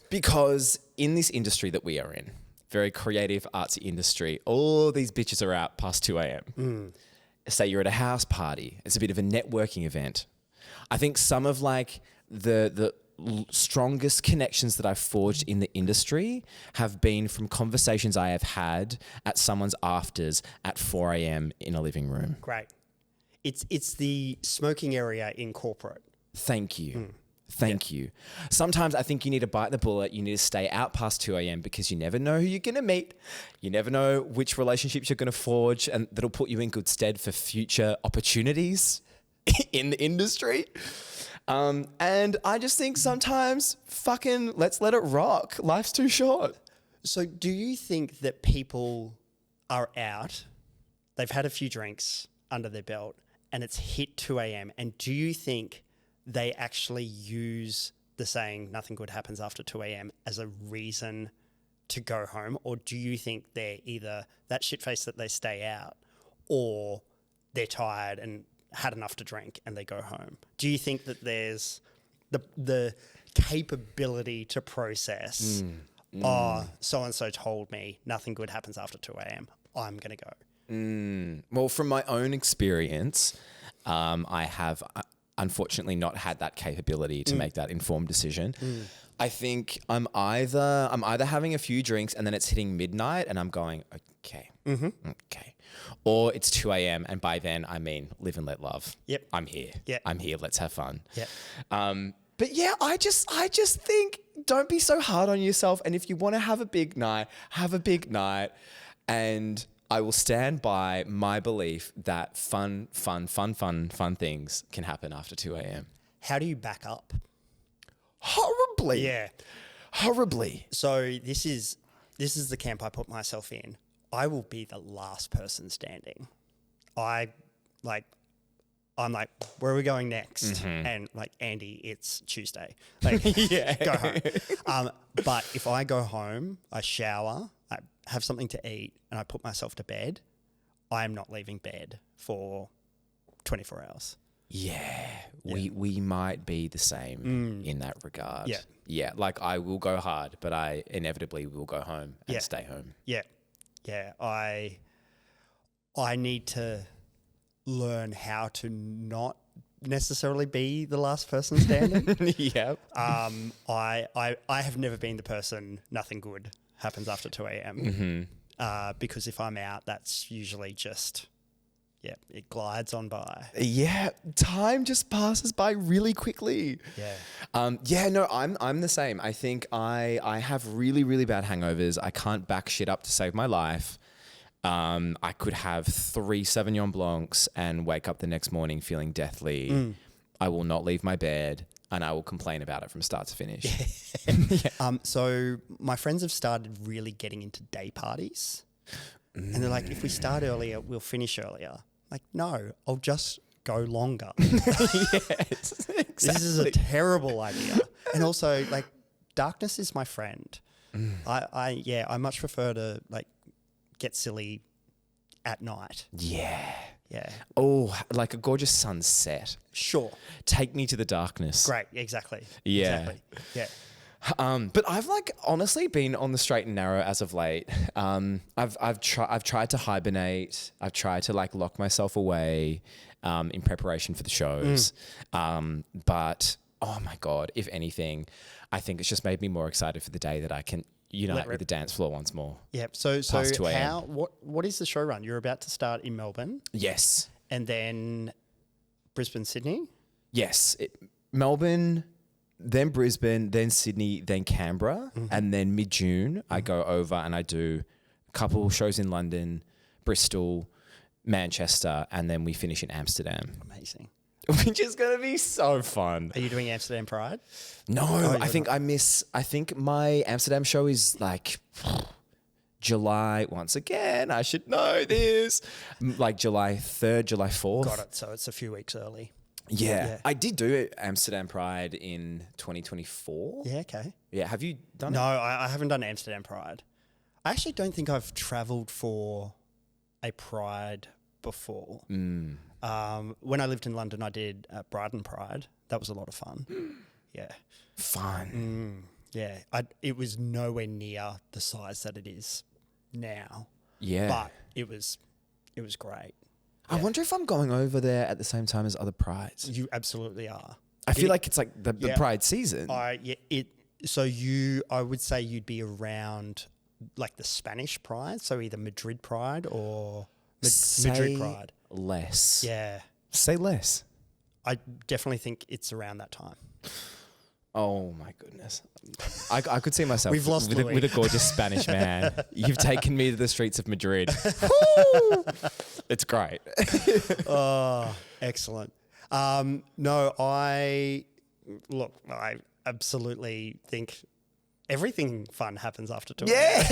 Because in this industry that we are in, very creative, artsy industry, all these bitches are out past 2 a.m. Say you're at a house party. It's a bit of a networking event. I think some of like the strongest connections that I've forged in the industry have been from conversations I have had at someone's afters at 4 a.m. in a living room. Great. It's the smoking area in corporate. Thank you. Thank you. Sometimes I think you need to bite the bullet. You need to stay out past 2 a.m. because you never know who you're going to meet. You never know which relationships you're going to forge, and that'll put you in good stead for future opportunities in the industry. And I just think sometimes fucking let's let it rock. Life's too short. So do you think that people are out, they've had a few drinks under their belt, and it's hit 2 a.m. and do you think they actually use the saying nothing good happens after 2 a.m. as a reason to go home? Or do you think they're either that shit-faced that they stay out or they're tired and had enough to drink and they go home? Do you think that there's the capability to process, oh, so-and-so told me nothing good happens after 2 a.m. I'm going to go? Well, from my own experience, I have unfortunately not had that capability to make that informed decision. I think I'm either having a few drinks and then it's hitting midnight and I'm going, okay, or it's 2 a.m. and by then I mean live and let love. Yep. I'm here. Yep. I'm here. Let's have fun. Yep. But yeah, I just think don't be so hard on yourself. And if you want to have a big night, have a big night. And I will stand by my belief that fun things can happen after 2 a.m. How do you back up? Horribly. Yeah. Horribly. So this is the camp I put myself in. I will be the last person standing. I'm like, where are we going next? And like, Andy, it's Tuesday. Like, go home. But if I go home, I shower, I have something to eat, and I put myself to bed, I am not leaving bed for 24 hours. Yeah. We might be the same in that regard. Yeah. Yeah. Like I will go hard, but I inevitably will go home and stay home. Yeah. Yeah. I need to learn how to not necessarily be the last person standing. Yeah. I have never been the person nothing good happens after 2 a.m. Because if I'm out, that's usually just, it glides on by. Yeah, time just passes by really quickly. Yeah. No, I'm the same. I think I have really, really bad hangovers. I can't back shit up to save my life. I could have 3 Sauvignon Blancs and wake up the next morning feeling deathly. I will not leave my bed and I will complain about it from start to finish. So my friends have started really getting into day parties. And they're like, if we start earlier, we'll finish earlier. Like, no, I'll just go longer. Yes, exactly. This is a terrible idea. And also, like, darkness is my friend. I much prefer to, like, get silly at night. Yeah. Yeah. Oh, like a gorgeous sunset. Sure. Take me to the darkness. Great. Exactly. Yeah. Exactly. Yeah. But I've like honestly been on the straight and narrow as of late. I've tried to hibernate. I've tried to like lock myself away in preparation for the shows. But oh my God, if anything, I think it's just made me more excited for the day that I can unite with the dance floor once more. Yep. So Past 2 a.m. what is the show run? You're about to start in Melbourne. Yes. And then Brisbane, Sydney? Yes. Melbourne, then Brisbane, then Sydney, then Canberra. And then mid-June, I go over and I do a couple shows in London, Bristol, Manchester, and then we finish in Amsterdam. Amazing. Which is going to be so fun. Are you doing Amsterdam Pride? No, I think my Amsterdam show is like July, once again, I should know this, like July 3rd, July 4th. Got it. So it's a few weeks early. Yeah. I did do Amsterdam Pride in 2024. Yeah, okay. Yeah, have you done No, it? I haven't done Amsterdam Pride. I actually don't think I've travelled for a Pride before. When I lived in London, I did Brighton Pride. That was a lot of fun. Yeah. Fun. Yeah. It was nowhere near the size that it is now. Yeah. But it was great. I wonder if I'm going over there at the same time as other Prides. You absolutely are. I feel like it's like the Pride season. I would say you'd be around like the Spanish Pride, so either Madrid Pride or Madrid Pride. Less. Yeah. Say less. I definitely think it's around that time. Oh my goodness. I could see myself We've lost Louis. with a gorgeous Spanish man. You've taken me to the streets of Madrid. Woo! It's great. Oh, excellent. No, I absolutely think everything fun happens after 2 Yeah,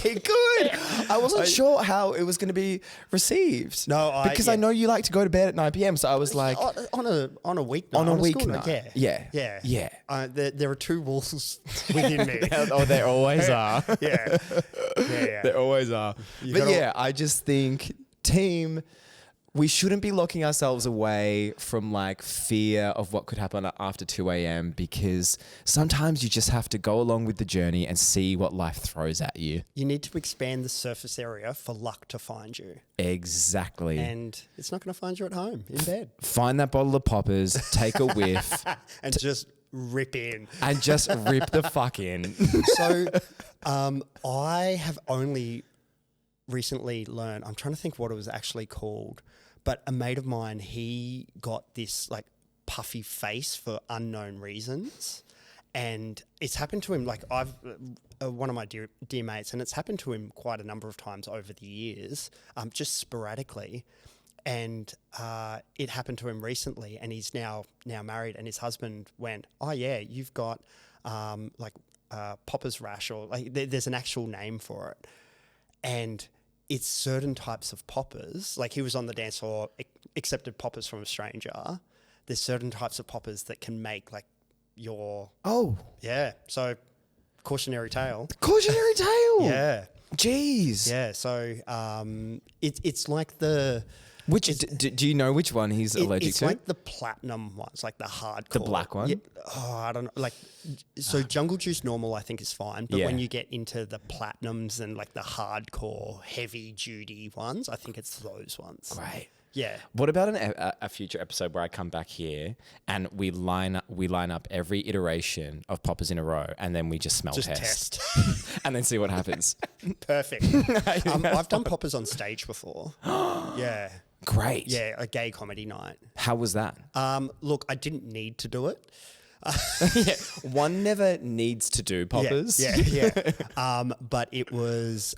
good. I wasn't sure how it was going to be received. No, because I know you like to go to bed at 9 p.m. So I was like, on a weeknight. on a school night, weeknight. Yeah. There are two walls within me. Oh, there always are. Yeah. There always are. I just think, team, we shouldn't be locking ourselves away from like fear of what could happen after 2 a.m. because sometimes you just have to go along with the journey and see what life throws at you. You need to expand the surface area for luck to find you. Exactly. And it's not going to find you at home, in bed. Find that bottle of poppers, take a whiff. And just rip in. And just rip the fuck in. So I have only recently learned, I'm trying to think what it was actually called, but a mate of mine, he got this like puffy face for unknown reasons. And it's happened to him, like I've, one of my dear mates, and it's happened to him quite a number of times over the years, just sporadically. And it happened to him recently, and he's now married, and his husband went, oh yeah, you've got Popper's rash, or like there's an actual name for it. And it's certain types of poppers, like he was on the dance floor, accepted poppers from a stranger. There's certain types of poppers that can make like your... Oh. Yeah, so cautionary tale. Cautionary tale? Yeah. Jeez. Yeah, so it's like the... Which do you know which one he's allergic it's to? It's like the platinum ones, like the hardcore. The black one? Yeah. Oh, I don't know. Like, so Jungle Juice normal, I think is fine. But when you get into the platinums and like the hardcore, heavy duty ones, I think it's those ones. Great. Yeah. What about a future episode where I come back here and we line up every iteration of poppers in a row, and then we just smell test. And then see what happens. Perfect. I've done poppers on stage before. Yeah. Great. Yeah, a gay comedy night. How was that? Look, I didn't need to do it. One never needs to do poppers. Yeah. But it was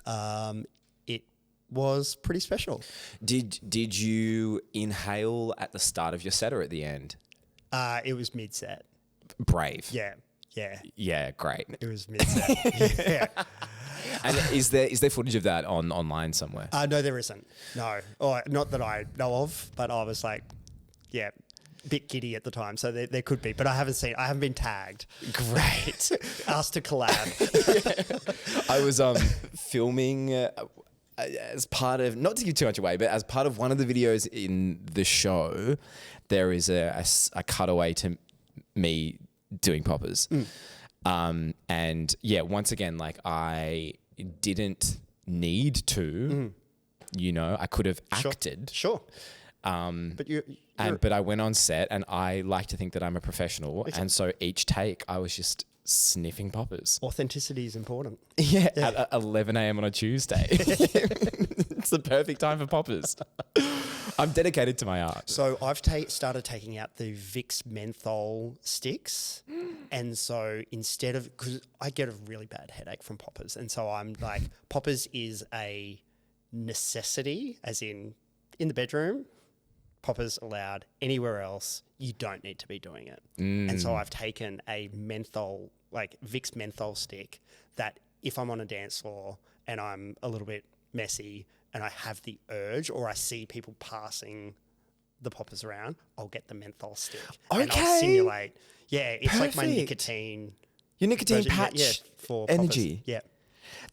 pretty special. Did you inhale at the start of your set or at the end? It was mid-set. Brave. Yeah. Yeah, great. It was mid-set. Yeah. And is there footage of that online somewhere? No, there isn't. No. Or not that I know of, but I was like, a bit giddy at the time. So there could be, but I haven't been tagged. Great. Asked to collab. I was filming as part of, not to give too much away, but as part of one of the videos in the show, there is a cutaway to me doing poppers. And once again, like I didn't need to, I could have acted. Sure. But I went on set, and I like to think that I'm a professional. And so each take I was just sniffing poppers. Authenticity is important. Yeah. At 11 a.m. on a Tuesday. It's the perfect time for poppers. I'm dedicated to my art. So I've started taking out the Vicks menthol sticks. And so instead of, because I get a really bad headache from poppers. And so I'm like, poppers is a necessity, as in the bedroom, poppers allowed. Anywhere else, you don't need to be doing it. And so I've taken a menthol, like Vicks menthol stick, that if I'm on a dance floor and I'm a little bit messy and I have the urge, or I see people passing the poppers around, I'll get the menthol stick. Okay. And I'll simulate. Yeah, it's Perfect. like my nicotine. Your nicotine version. patch Yeah, for energy. Poppers. Yeah.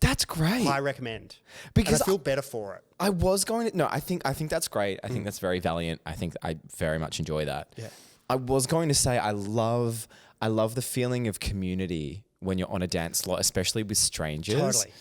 That's great. I recommend. Because and I feel better for it. I was going to, no, I think that's great. I think that's very valiant. I think I very much enjoy that. Yeah. I was going to say, I love the feeling of community when you're on a dance floor, especially with strangers. Totally.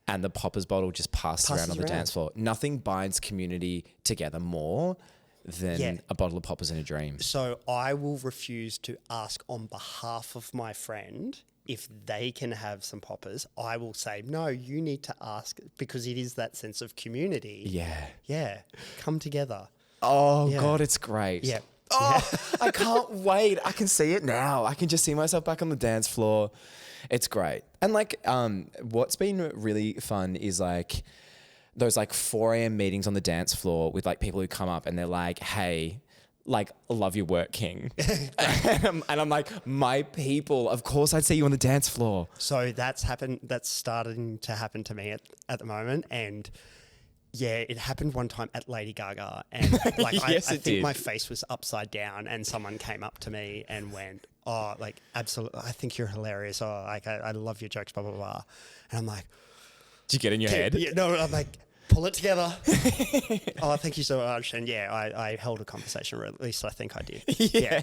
And the poppers bottle just passes around on the dance floor. Nothing binds community together more than a bottle of poppers in a dream. So I will refuse to ask on behalf of my friend if they can have some poppers. I will say, no, you need to ask, because it is that sense of community. Yeah. Yeah. Come together. Oh, Yeah. God, it's great. Yeah. Oh, I can't wait. I can see it now. I can just see myself back on the dance floor. It's great. And like, what's been really fun is like those like 4 a.m. meetings on the dance floor with like people who come up and they're like, hey, like, love your work, King. and I'm like, my people, of course I'd see you on the dance floor. So that's starting to happen to me at the moment. And yeah, it happened one time at Lady Gaga. And like, Yes, I it think did. my face was upside down and someone came up to me and went, oh, like, absolutely, I think you're hilarious. Oh, like, I love your jokes, blah, blah, blah. And I'm like, Did you get in your head? yeah, no, I'm like, pull it together. Oh, thank you so much. And yeah, I held a conversation, or at least I think I did. Yeah.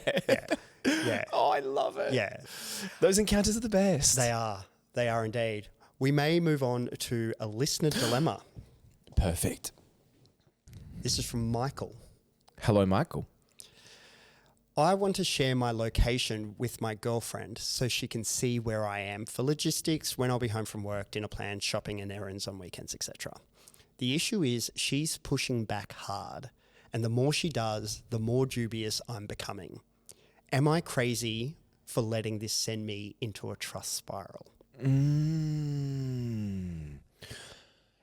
Oh, I love it. Yeah. Those encounters are the best. They are indeed. We may move on to a listener dilemma. Perfect. This is from Michael. Hello, Michael. I want to share my location with my girlfriend so she can see where I am for logistics, when I'll be home from work, dinner plans, shopping and errands on weekends, etc. The issue is she's pushing back hard, and the more she does, the more dubious I'm becoming. Am I crazy for letting this send me into a trust spiral?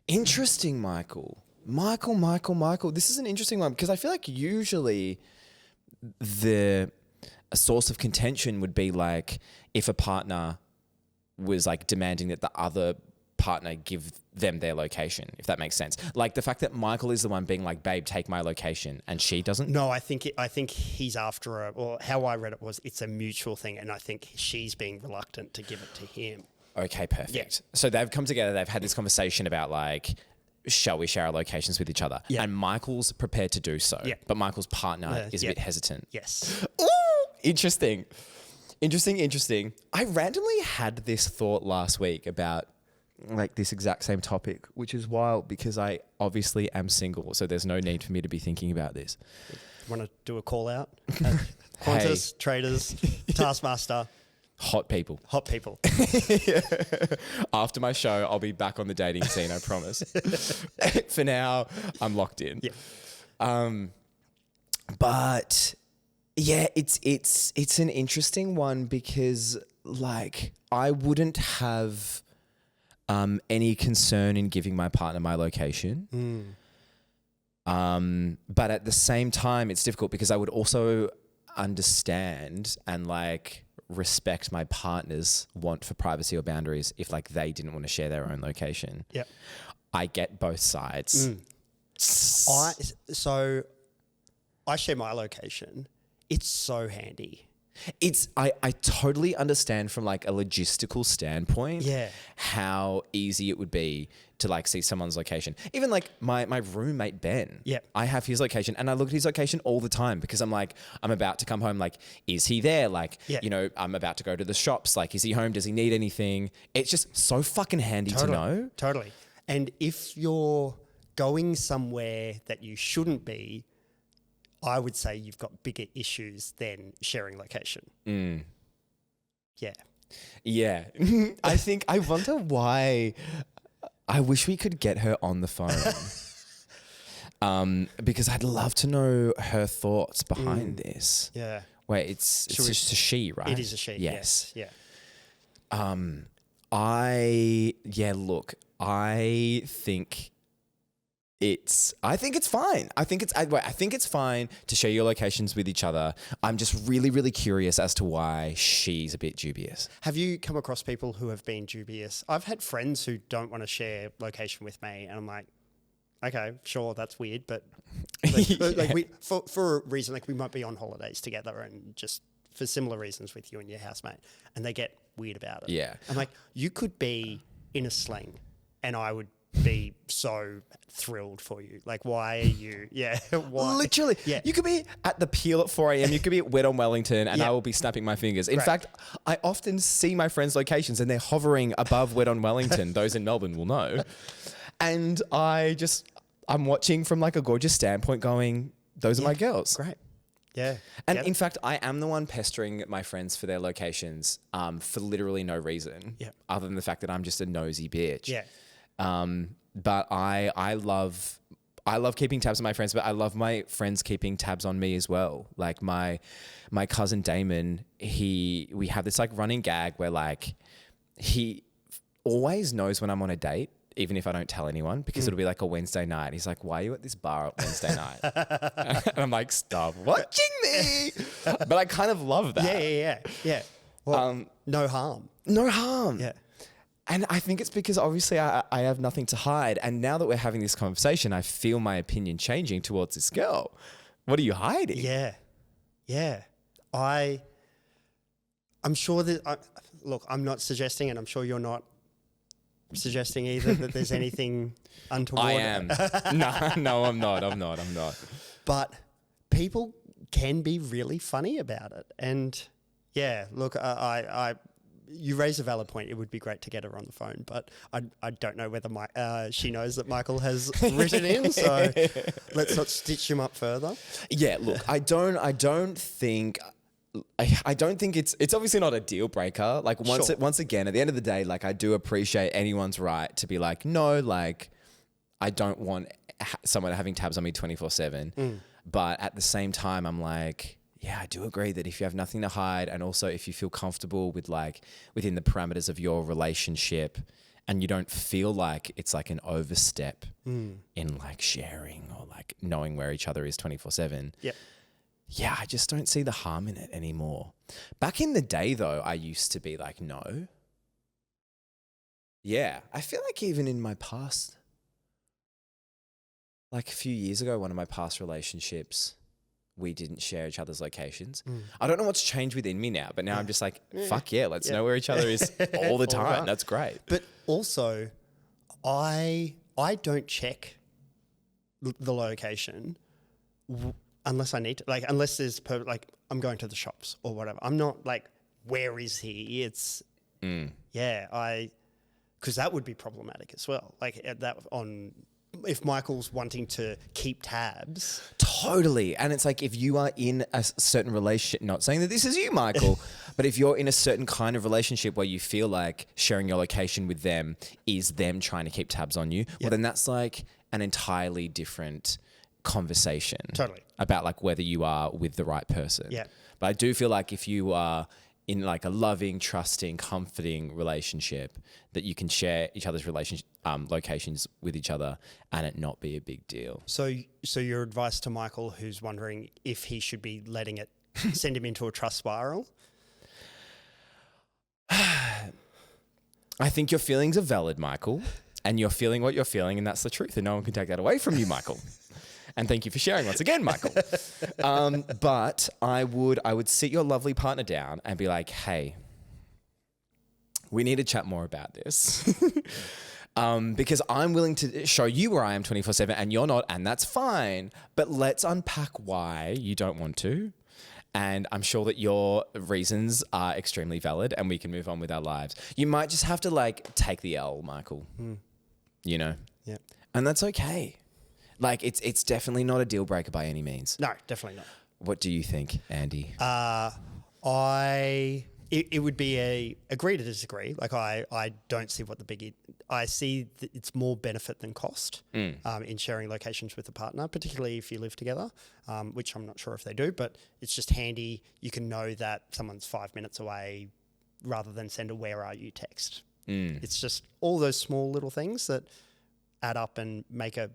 Interesting, Michael. Michael. This is an interesting one because I feel like usually a source of contention would be like if a partner was like demanding that the other partner give them their location, if that makes sense. Like the fact that Michael is the one being like, babe, take my location, and she doesn't. No, I think he's after her, or how I read it was it's a mutual thing, and I think she's being reluctant to give it to him. Okay, perfect. Yeah. So they've come together, they've had this conversation about like, shall we share our locations with each other? Yeah. And Michael's prepared to do so, Yeah. but Michael's partner is a yeah. bit hesitant. Yes. Ooh, interesting. I randomly had this thought last week about like this exact same topic, which is wild because I obviously am single, so there's no need for me to be thinking about this. Want to do a call out? Qantas, Traitors, Taskmaster, Hot people. After my show, I'll be back on the dating scene, I promise. For now, I'm locked in. Yeah. But yeah, it's an interesting one because like I wouldn't have any concern in giving my partner my location. But at the same time, it's difficult because I would also understand and like respect my partner's want for privacy or boundaries if like they didn't want to share their own location. Yep. I get both sides. So I share my location. It's so handy. I totally understand from like a logistical standpoint how easy it would be to like see someone's location. Even like my roommate Ben, I have his location and I look at his location all the time because I'm like, I'm about to come home. Like, is he there? Like, you know, I'm about to go to the shops. Like, is he home? Does he need anything? It's just so fucking handy to know. Totally. And if you're going somewhere that you shouldn't be, I would say you've got bigger issues than sharing location. Yeah. Yeah. I wonder why. I wish we could get her on the phone. Because I'd love to know her thoughts behind this. Yeah. Wait, it's just a she, right? It is a she. Yes. Yeah. Look, I think it's fine. I think it's fine to share your locations with each other. I'm just really, really curious as to why she's a bit dubious. Have you come across people who have been dubious? I've had friends who don't want to share location with me, and I'm like, okay, sure, that's weird, but for a reason, like we might be on holidays together, and just for similar reasons with you and your housemate, and they get weird about it. Yeah, I'm like, you could be in a sling, and I would be so thrilled for you. Like, why are you? Yeah, why? Literally. Yeah, you could be at the Peel at 4 a.m. You could be at Wet on Wellington, and I will be snapping my fingers. In fact, I often see my friends' locations, and they're hovering above Wet on Wellington. Those in Melbourne will know. And I'm watching from like a gorgeous standpoint, going, those are my girls. Great. Yeah. And in fact, I am the one pestering my friends for their locations for literally no reason, other than the fact that I'm just a nosy bitch. Yeah. But I love I love keeping tabs on my friends, but I love my friends keeping tabs on me as well. Like my cousin Damon, we have this like running gag where like he always knows when I'm on a date, even if I don't tell anyone, because it'll be like a Wednesday night. He's like, why are you at this bar on Wednesday night? And I'm like, stop watching me. But I kind of love that. Yeah. Well, no harm. No harm. Yeah. And I think it's because obviously I have nothing to hide. And now that we're having this conversation, I feel my opinion changing towards this girl. What are you hiding? Yeah. I'm sure that, look, I'm not suggesting, and I'm sure you're not suggesting either, that there's anything untoward. I am. No, I'm not. But people can be really funny about it. And yeah, look, you raise a valid point. It would be great to get her on the phone, but I don't know whether she knows that Michael has written in. So let's not stitch him up further. Yeah, look, I don't think it's obviously not a deal breaker. Like once again, at the end of the day, like I do appreciate anyone's right to be like, no, like I don't want someone having tabs on me 24/7. But at the same time, I'm like, yeah, I do agree that if you have nothing to hide, and also if you feel comfortable with like within the parameters of your relationship, and you don't feel like it's like an overstep in like sharing or like knowing where each other is 24/7. Yep. Yeah, I just don't see the harm in it anymore. Back in the day though, I used to be like, no. Yeah, I feel like even in my past, like a few years ago, one of my past relationships, we didn't share each other's locations. I don't know what's changed within me now, but now I'm just like, fuck yeah, let's know where each other is all the time. That's great. But also, I don't check the location unless I need to, like, unless there's like I'm going to the shops or whatever. I'm not like, where is he? It's because that would be problematic as well. Like if Michael's wanting to keep tabs. Totally. And it's like if you are in a certain relationship, not saying that this is you, Michael, but if you're in a certain kind of relationship where you feel like sharing your location with them is them trying to keep tabs on you, well, then that's like an entirely different conversation. Totally. About like whether you are with the right person. Yeah. But I do feel like if you are in like a loving, trusting, comforting relationship, that you can share each other's locations with each other and it not be a big deal. So your advice to Michael, who's wondering if he should be letting it send him into a trust spiral? I think your feelings are valid, Michael, and you're feeling what you're feeling, and that's the truth, and no one can take that away from you, Michael. And thank you for sharing once again, Michael. But I would sit your lovely partner down and be like, hey, we need to chat more about this. Because I'm willing to show you where I am 24/7 and you're not, and that's fine. But let's unpack why you don't want to. And I'm sure that your reasons are extremely valid and we can move on with our lives. You might just have to like take the L, Michael. You know? Yeah. And that's okay. Like it's definitely not a deal breaker by any means. No, definitely not. What do you think, Andy? It would be a agree to disagree. Like I don't see what the big. I see that it's more benefit than cost in sharing locations with a partner, particularly if you live together, which I'm not sure if they do, but it's just handy. You can know that someone's 5 minutes away rather than send a "where are you" text. It's just all those small little things that add up and make a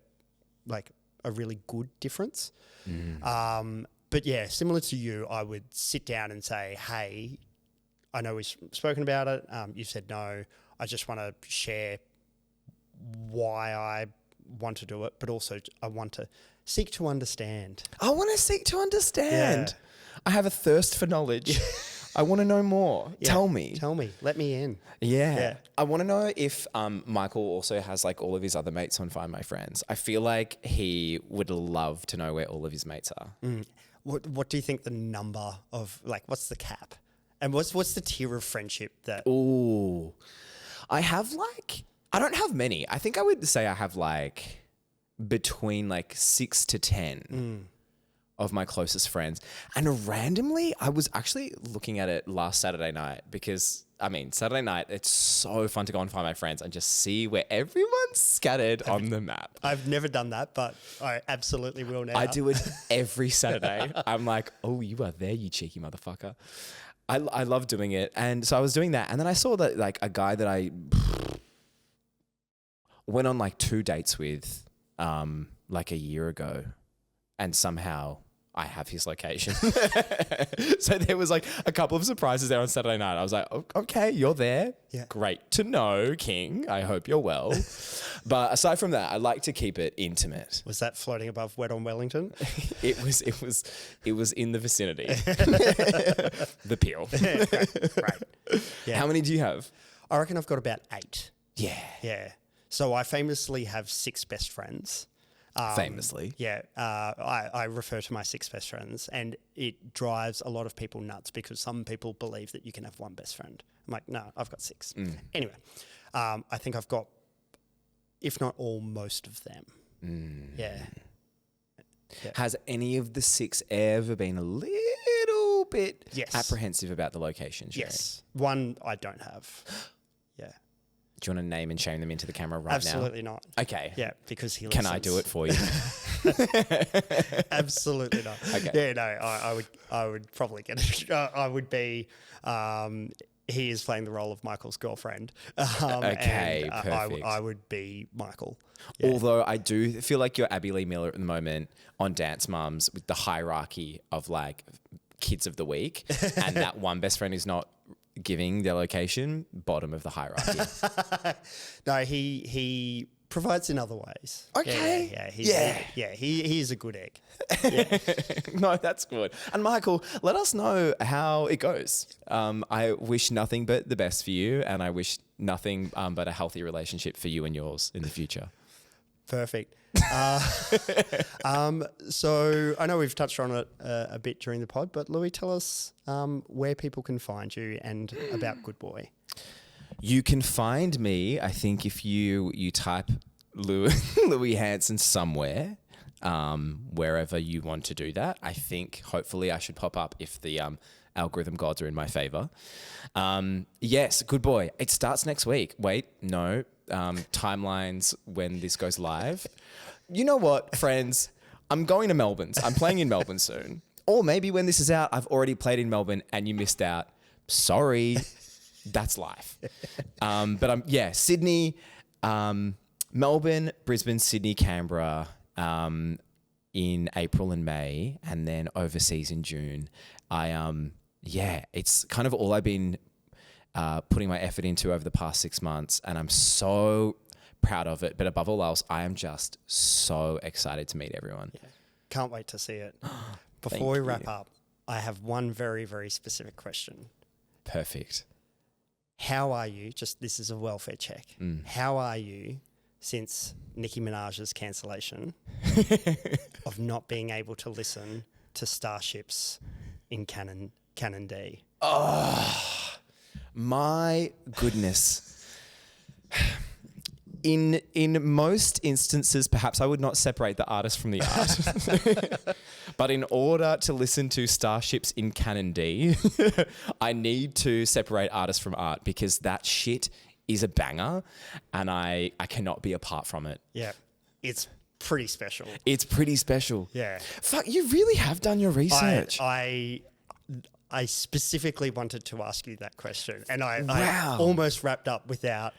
really good difference. But yeah, similar to you, I would sit down and say, hey, I know we've spoken about it. You said no. I just want to share why I want to do it, but also I want to seek to understand. I want to seek to understand. Yeah. I have a thirst for knowledge. I want to know more. Yeah. Tell me. Let me in. Yeah. I want to know if Michael also has like all of his other mates on Find My Friends. I feel like he would love to know where all of his mates are. What do you think the number of, like, what's the cap? And what's the tier of friendship that... Ooh. I don't have many. I think I would say I have like between like 6 to 10 of my closest friends. And randomly, I was actually looking at it last Saturday night because Saturday night, it's so fun to go and find my friends and just see where everyone's scattered on the map. I've never done that, but I absolutely will now. I do it every Saturday. I'm like, oh, you are there, you cheeky motherfucker. I love doing it. And so I was doing that. And then I saw that like a guy that I went on like 2 dates with like a year ago. And somehow I have his location. So there was like a couple of surprises there on Saturday night. I was like, okay, you're there. Yeah. Great to know, King. I hope you're well. But aside from that, I like to keep it intimate. Was that floating above Wet on Wellington? It was in the vicinity. The Peel. Right. Yeah. How many do you have? I reckon I've got about 8. Yeah. Yeah. So I famously have 6 best friends. Famously. Yeah. I refer to my 6 best friends, and it drives a lot of people nuts because some people believe that you can have one best friend. I'm like, no, I've got 6. Anyway, I think I've got, if not all, most of them. Yeah. Has any of the 6 ever been a little bit Yes. apprehensive about the location sharing? Yes. One I don't have. Yeah. Do you want to name and shame them into the camera right Absolutely now? not. Okay. Yeah, because he Can listens. I do it for you? Absolutely not. Okay. Yeah, no, I would probably get it. I would be. He is playing the role of Michael's girlfriend. Okay, and, perfect. I would be Michael. Yeah. Although I do feel like you're Abby Lee Miller at the moment on Dance Mums with the hierarchy of like kids of the week, and that one best friend is not giving their location, bottom of the hierarchy. No, he provides in other ways. Okay. He is a good egg. No, that's good. And Michael, let us know how it goes. I wish nothing but the best for you, and I wish nothing but a healthy relationship for you and yours in the future. Perfect. So I know we've touched on it a bit during the pod, but Louis, tell us where people can find you and about Good Boy. You can find me, I think, if you type Louis Hanson somewhere, wherever you want to do that. I think hopefully I should pop up if the algorithm gods are in my favor. Yes, Good Boy. It starts next week. Wait, no. Timelines when this goes live. You know what, friends? I'm going to Melbourne. I'm playing in Melbourne soon. Or maybe when this is out, I've already played in Melbourne and you missed out. Sorry. That's life. But Sydney, Melbourne, Brisbane, Sydney, Canberra in April and May, and then overseas in June. It's kind of all I've been putting my effort into over the past 6 months, and I'm so proud of it. But above all else, I am just so excited to meet everyone. Yeah. Can't wait to see it. Before we wrap up, I have one very, very specific question. Perfect. How are you? This is a welfare check. How are you since Nicki Minaj's cancellation of not being able to listen to Starships in Canon D? Oh, my goodness. In most instances, perhaps I would not separate the artist from the art. But in order to listen to Starships in Canon D, I need to separate artist from art, because that shit is a banger and I cannot be apart from it. Yeah, it's pretty special. It's pretty special. Yeah. Fuck, you really have done your research. I specifically wanted to ask you that question, and I Wow. almost wrapped up without.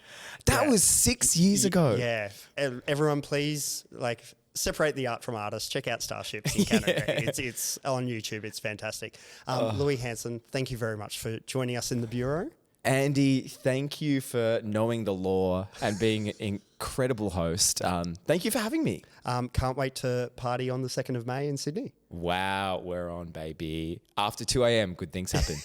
That was 6 years ago. Yeah. Everyone, please, separate the art from artists. Check out Starships in Canada. It's on YouTube. It's fantastic. Louis Hanson, thank you very much for joining us in the Bureau. Andy, thank you for knowing the law and being an incredible host. Thank you for having me. Can't wait to party on the 2nd of May in Sydney. Wow, we're on, baby. After 2 a.m., good things happen.